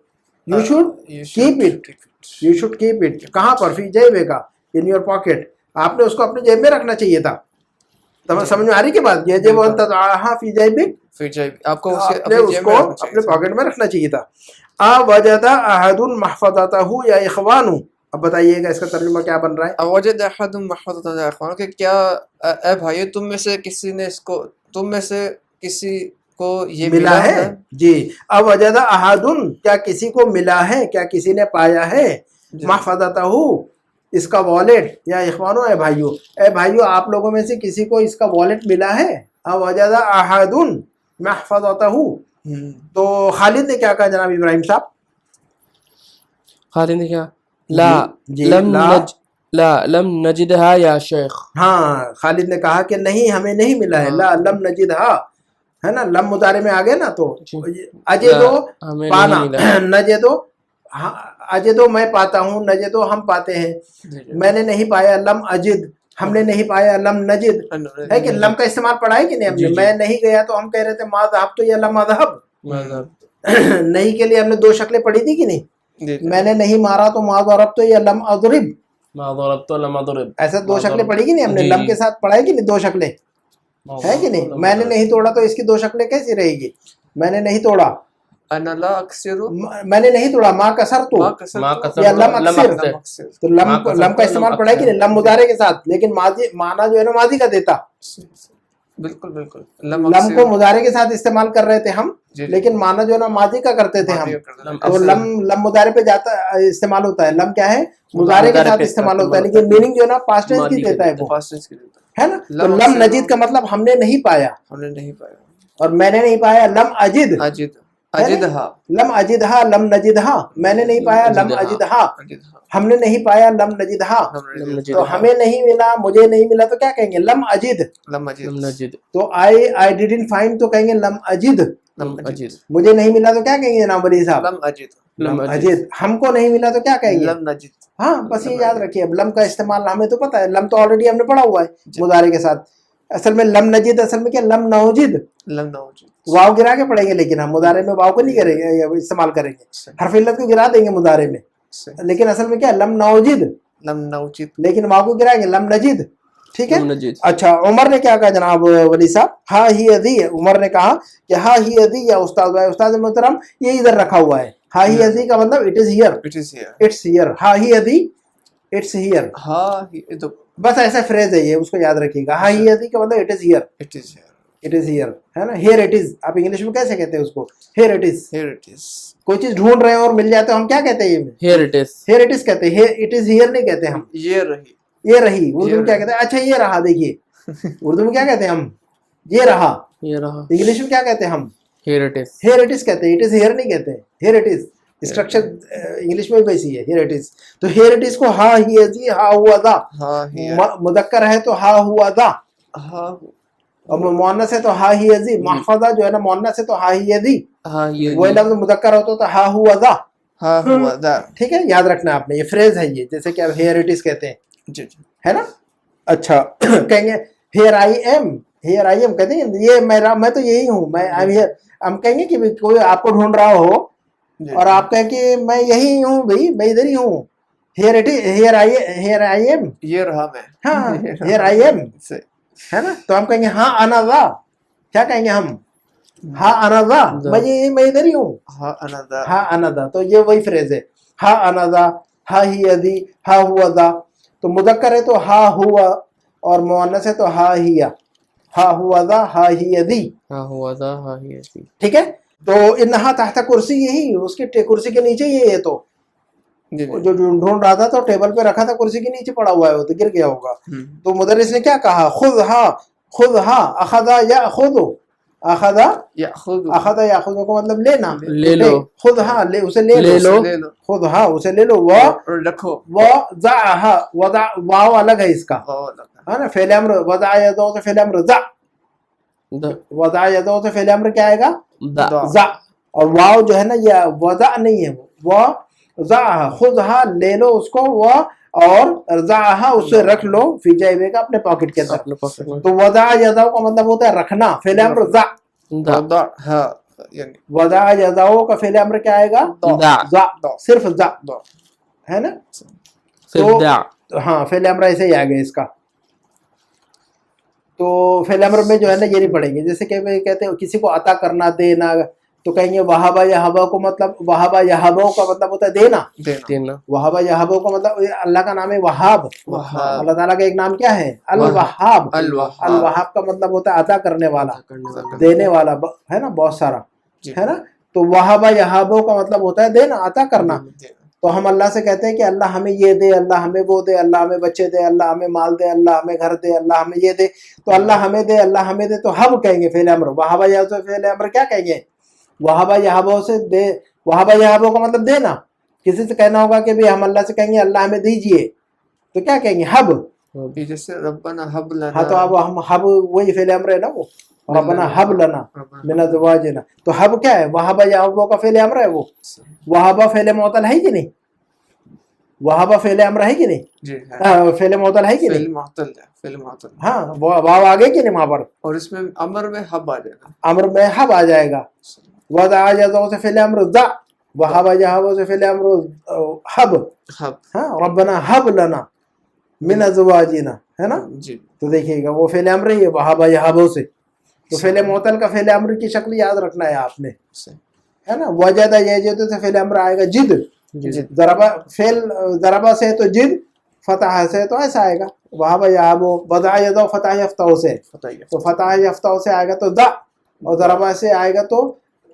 keep it you should keep it कहाँ पर फी जैबिका इन योर पॉकेट आपने उसको अपनी जेब में रखना चाहिए था तो समझ में आ रही की बात यजिबु अन तज़अहा फी जैबिक फिर जाए आपको उसे आपने अपनी जेब उसको में रखना चाहिए अपने था। पॉकेट में रखना चाहिए था आ वजदा अहदुन महफज़तहु या इखवानु अब बताइएगा इसका तर्जुमा क्या बन रहा है अवजद अहदुम महफज़तहु या इख्वानु कि क्या ए भाइयों तुम में से किसी ने इसको तुम में से किसी को ये मिला है जी अब वजदा अहदुन क्या किसी को मिला है क्या किसी ने पाया है जी। महफज़तहु इसका वॉलेट या इखवानो ए भाइयों आप लोगों में से किसी को इसका वॉलेट मिला है अब वजदा अहदुन महफज़तहु तो खालिद ने क्या कहा जनाब इब्राहिम साहब खालिद ने क्या ला जी, लम ला। नज ला लम नजिदहा या शेख, हाँ खालिद ने कहा कि नहीं हमें नहीं मिला है हाँ। ला लम नजिदहा है ना लम मुदारे में आ गए ना तो जी। अजे दो हमें पाना नहीं मिला। नजे दो हाँ, अजे दो मैं पाता हूँ नजे दो हम पाते हैं जी, जी। मैंने नहीं पाया लम अजिद हमने नहीं पाया लम नजिद है कि लम का इस्तेमाल पढ़ा है कि नहीं जी, हमने जी। मैं नहीं गया तो हम कह रहे थे मा ज़हब तो या लम अज़हब मतलब नहीं के लिए हमने दो शक्लें पढ़ी थी कि नहीं जी, जी। मैंने नहीं मारा तो मा ज़रब तो या लम अज़रिब मा ज़रबतु लम अज़रिब, ऐसा दो मा शक्लें ज़रब- पढ़ी कि नहीं हमने जी, लम जी। के साथ पढ़ा है कि नहीं दो शक्लें ہے کہ نہیں؟ میں نے نہیں توڑا تو اس کی دو شکلیں کیسی رہے گی؟ میں نے نہیں توڑا، انا لا اکثر میں نے نہیں توڑا، ماں کسر تو ما کسرت یا لم اکثر، لم اکثر تو لم کا استعمال پڑا ہے کہ نہیں؟ لم مضارع کے ساتھ، لیکن ماضی معنی جو ہے نا ماضی کا دیتا، بالکل بالکل لم کو مضارع کے ساتھ استعمال کر رہے تھے ہم، جی جی لیکن معنی جو ہے نا ماضی کا کرتے تھے ہم. تو لم مضارع پہ جاتا استعمال ہوتا ہے. لم کیا ہے؟ مضارع کے ساتھ استعمال ہوتا ہے، لیکن میننگ جو ہے نا پاسٹ ٹینس کی دیتا ہے وہ، پاسٹ ٹینس کی دیتا ہے نا. تو لم نجد کا مطلب ہم نے نہیں پایا، ہم نے نہیں پایا. اور میں نے نہیں پایا لم اجد، اجد اجدہا لم اجدہا لم نجدہا، میں نے نہیں پایا لم اجدہا، ہم نے نہیں پایا لم نجدہا. تو ہمیں نہیں ملا، مجھے نہیں ملا تو کیا کہیں گے؟ لم اجد. لم اجد تو I didn't find تو کہیں گے لم اجد. لم اجد مجھے نہیں ملا تو کیا کہیں گے جناب ولی صاحب؟ لم اجد لم اجد. ہم کو نہیں ملا تو کیا کہیں گے؟ لم نجد. ہاں بس یہ یاد رکھیے. اب لم کا استعمال ہمیں تو پتہ ہے، لم تو آلریڈی ہم نے پڑھا ہوا ہے مضارع کے ساتھ. اصل میں لم نجد اصل میں کیا؟ لم نوجد. لم نوجد واو گرا کے پڑھیں گے، لیکن ہم مضارع میں واو کو نہیں کریں گے، استعمال کریں گے، حرف علت کو گرا دیں گے مضارع میں، لیکن اصل میں کیا؟ لم نوجد، لم نوجد لیکن واو کو گرائیں گے لم نجد. ٹھیک ہے. اچھا عمر نے کیا کہا جناب ولی صاحب؟ ہا ہی ادی. عمر نے کہا کہ ہا ہی ادی یا استاد بھائی، استاد محترم یہ ادھر رکھا ہوا ہے. ہا ہی ادی کا مطلب it is here, it is here. It's here. ہا ہی ادی اٹس ہیئر. ہاں تو بس ایسا فریز ہے یہ، اس کو یاد رکھیے گا. ہا ہی ادی کا مطلب it is here, it is here. It is hair, ہے نا. ہیئر اٹ از آپ انگلش میں کیسے کہتے ہیں اس کو؟ Here it is. Here it is. کوئی چیز ڈھونڈ رہے ہیں اور مل جائے تو ہم کیا کہتے ہیں؟ Here it is. Here it is کہتے ہیں، اٹ از ہیئر نہیں کہتے ہم. یہ رہی. یہ رہی اردو میں کیا کہتے ہیں؟ اچھا یہ رہا. دیکھیے اردو میں کیا کہتے ہیں ہم؟ یہ رہا. یہ رہا. انگلش میں کیا کہتے ہیں ہم؟ Here it is. Here it is کہتے ہیں، اٹ از ہیئر نہیں کہتے ہیں. Here it is structure English میں بھی ویسی ہے، ہیئر اٹ از. تو ہیئر اٹ از کو ہا ہی ازی ہا ہوا دا، مذکر ہے تو ہا ہوا دا، اور مؤنث ہے تو ہا ہی ازی. محفظہ جو ہے نا مؤنث ہے تو ہا ہی ازی. وہ لفظ مذکر ہوتا تو ہا ہوا دا. ہاں ہوا دا. ٹھیک ہے، یاد رکھنا آپ نے، یہ فریز ہے یہ، جیسے کہ اب ہیئر اٹ از کہتے ہیں، جی جی ہے نا. اچھا کہیں گے hair I M, hair I M کہتے ہیں یہ میرا، میں تو یہی ہوں، میں آئی ایم ہیئر. ہم کہیں گے کہ کوئی آپ کو ڈھونڈ رہا ہو اور آپ کہیں کہ میں یہی ہوں بھائی، میں ادھر ہی ہوں. Here it is, here I am. یہ رہا میں. ہاں ہیئر آئی ایم، ہے نا. تو ہم کہیں گے ہاں انا ذا. کیا کہیں گے ہم؟ ہاں انا ذا، میں ادھر ہی ہوں. ہاں انا ذا. ہاں انا ذا. تو یہ وہی فریز ہے، ہاں انا ذا، ہا ہی ادی، ہا ہوا ذا. تو مذکر ہے تو ہا ہوا، اور مؤنث ہے تو ہا ہیا. ہا ہوا ذا ہا ہی ادی. ہاں ہوا تھا ہاں ہی ایسی. ٹھیک ہے. تو انہا تحت کرسی، یہی اس کی کرسی کے نیچے ہی ہے. تو جو ڈھونڈ رہا تھا تو ٹیبل پہ رکھا تھا، کرسی کے نیچے پڑا ہوا ہے، وہ تو گر گیا ہوگا. تو مدرس نے کیا کہا؟ خذ ہا، خذ ہا. اخذا یا خذو، اخذا اخذا یا خذو کا مطلب لینا، لے لو. خذ ہا لے، اسے لے لو. خذ ہا اسے لے لو. وہ رکھو. وضعها، وضع واو الگ ہے اس کا، ہے نا. فعل امر وضع یدو سے فعل امر ضع، وضع یدو سے فعل امر کیا آئے گا؟ ضع. اور واو جو ہے نا یہ وضع نہیں ہے، وہ ضع. خذھا لے لو اس کو، وہ اور ضعھا اسے رکھ لو فی جیبک اپنے پاکٹ کے اندر. تو وضع یدو کا مطلب ہوتا ہے رکھنا. فعل امر ضع. وضع یدو کا فعل امر کیا آئے گا؟ ضع. صرف ضع، ہے نا. تو ہاں فعل امر ایسے ہی آ گیا اس کا. تو فعل امر میں جو ہے نا یہ نہیں پڑھیں گے. جیسے کہ کہتے ہیں کسی کو عطا کرنا، دینا، تو کہیں گے وہابا یہابا کو مطلب، وہابا یہابو کا مطلب ہوتا ہے دینا. وہابا یہابو کا مطلب اللہ کا نام ہے وہاب. اللہ تعالیٰ کا ایک نام کیا ہے؟ الوہاب. الوہاب کا مطلب ہوتا ہے عطا کرنے والا، دینے والا، ہے نا، بہت سارا، ہے نا. تو وہابا یہابو کا مطلب ہوتا ہے دینا، عطا کرنا. تو ہم اللہ سے کہتے ہیں کہ اللہ ہمیں یہ دے، اللہ ہمیں وہ دے، اللہ ہمیں بچے دے، اللہ ہمیں مال دے، اللہ ہمیں گھر دے، اللہ ہمیں یہ دے. تو اللہ ہمیں دے، اللہ ہمیں دے، تو ہم کہیں گے فعل امر. وہابا یہابو سے فعل امر کیا کہیں گے؟ وہابا یہابو سے دے. وہابا یہابو کا مطلب دینا. کسی سے کہنا ہوگا کہ بھی ہم اللہ سے کہیں گے اللہ ہمیں دیجئے، تو کیا کہیں گے؟ حب. جیسے ربنا حب لنا. ہاں تو اب ہم حب وہی فعل امر ہے نا، وہ ربنا حب لنا من ازواجنا. تو حب کیا ہے؟ وہابا یہابو کا فعل امر ہے. وہ وہابا فعل معطل ہے کہ نہیں؟ وہابا فعل امر ہے کہ نہیں؟ جی فعل معطل ہے کہ نہیں؟ فعل معطل. ہاں واو آگے کہ نہیں وہاں پر؟ اور اس میں امر میں حب آ جائے گا. امر میں حب آ جائے گا. وضع یدو سے فعل امر ضع، وہابا یہابو سے فعل امر حب. ہاں ربنا حب لنا मिन अज़वाजिना, है ना। जी तो देखिएगा वो फेल अम्र ही है वहाबा यहाबो से, तो फेल मोतल का फेल अम्र की शक्ल याद रखना है आपने, सही है ना। वजदा यजदु से फेल अम्र आएगा जिद, जी ज़रबा फेल ज़रबा से तो जिद, फतह से तो ऐसा आएगा वहाबा यहाबो, बदा यदो फतह यफ्ताह से, बताइए तो फतह यफ्ताह से आएगा तो दा, और ज़रबा से आएगा तो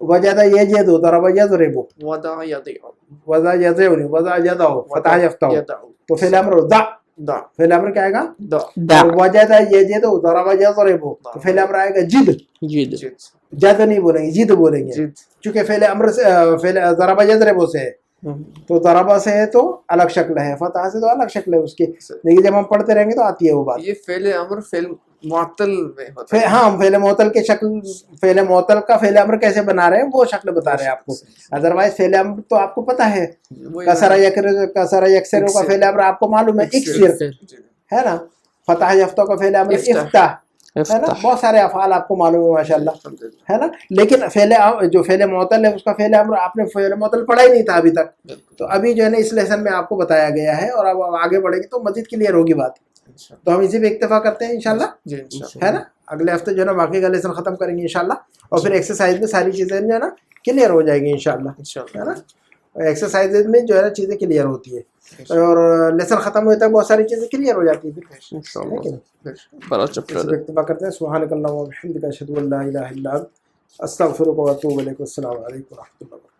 वजदा यजदु, ज़रबा यज़रिबु, वदा यदिउ वज़ा यज़रिबु, वज़ा यदाउ, फतह यफ्ताह, यदाउ तो फेल अम्र दा, दा फेल अम्र क्या आएगा, दा दा और वजदा यजदु, ज़रबा यज़रिबु, तो फेल अम्र आएगा जिद, जिद जिद जद नहीं बोलेंगे जिद बोलेंगे, जिद चूंकि फेल अम्र से फेल ज़रबा यज़रिबु से है, तो ज़रबा से है तो अलग शक्ल है, फतह से तो अलग शक्ल है उसकी, लेकिन जब हम पढ़ते रहेंगे तो आती है वो बात। ये फेल अमर फेल मुअत्तल में होता है। हाँ, फेल मोतल के शक्ल, फेल मोतल का फेल अम्र कैसे बना रहे हैं वो शक्ल बता रहे हैं आपको, अदरवाइज फेल अम्र तो आपको पता है, कसरा यकसरो का फेल अम्र आपको मालूम है, इक्सिर, है ना। फतह यफ्ता का फेल अम्र इफ्ताह, है ना। बहुत सारे अफ़ाल आपको मालूम है माशाल्लाह, है ना। लेकिन जो फेल मोतल है उसका फेल अम्र आपने फेल मोतल पढ़ा ही नहीं था अभी तक, तो अभी जो है ना इस लेसन में आपको बताया गया है, और अब आगे बढ़ेंगे तो मजीद क्लियर होगी बात। तो हम इसी पे इक्तफा करते हैं इंशाल्लाह, जी इंशाल्लाह, है ना। अगले हफ्ते जो है ना बाकी का लेसन ख़त्म करेंगे इंशाल्लाह, और फिर एक्सरसाइज में सारी चीज़ें जो है ना क्लियर हो जाएगी इंशाल्लाह, इंशाल्लाह, है ना। एक्सरसाइज में जो है ना चीज़ें क्लियर होती है, और लेसन ख़त्म होने तक बहुत सारी चीज़ें क्लियर हो जाती है फिर, है कि नहीं। बड़ा इसी चैप्टर पे इक्तफा करते हैं। सुब्हानकल्लाहुम्मा व बिहम्दिका अशहदु अन ला इलाहा इल्ला अंत अस्तगफिरुका व अतूबु इलैक। अस्सलामु अलैकुम व रहमतुल्लाहि।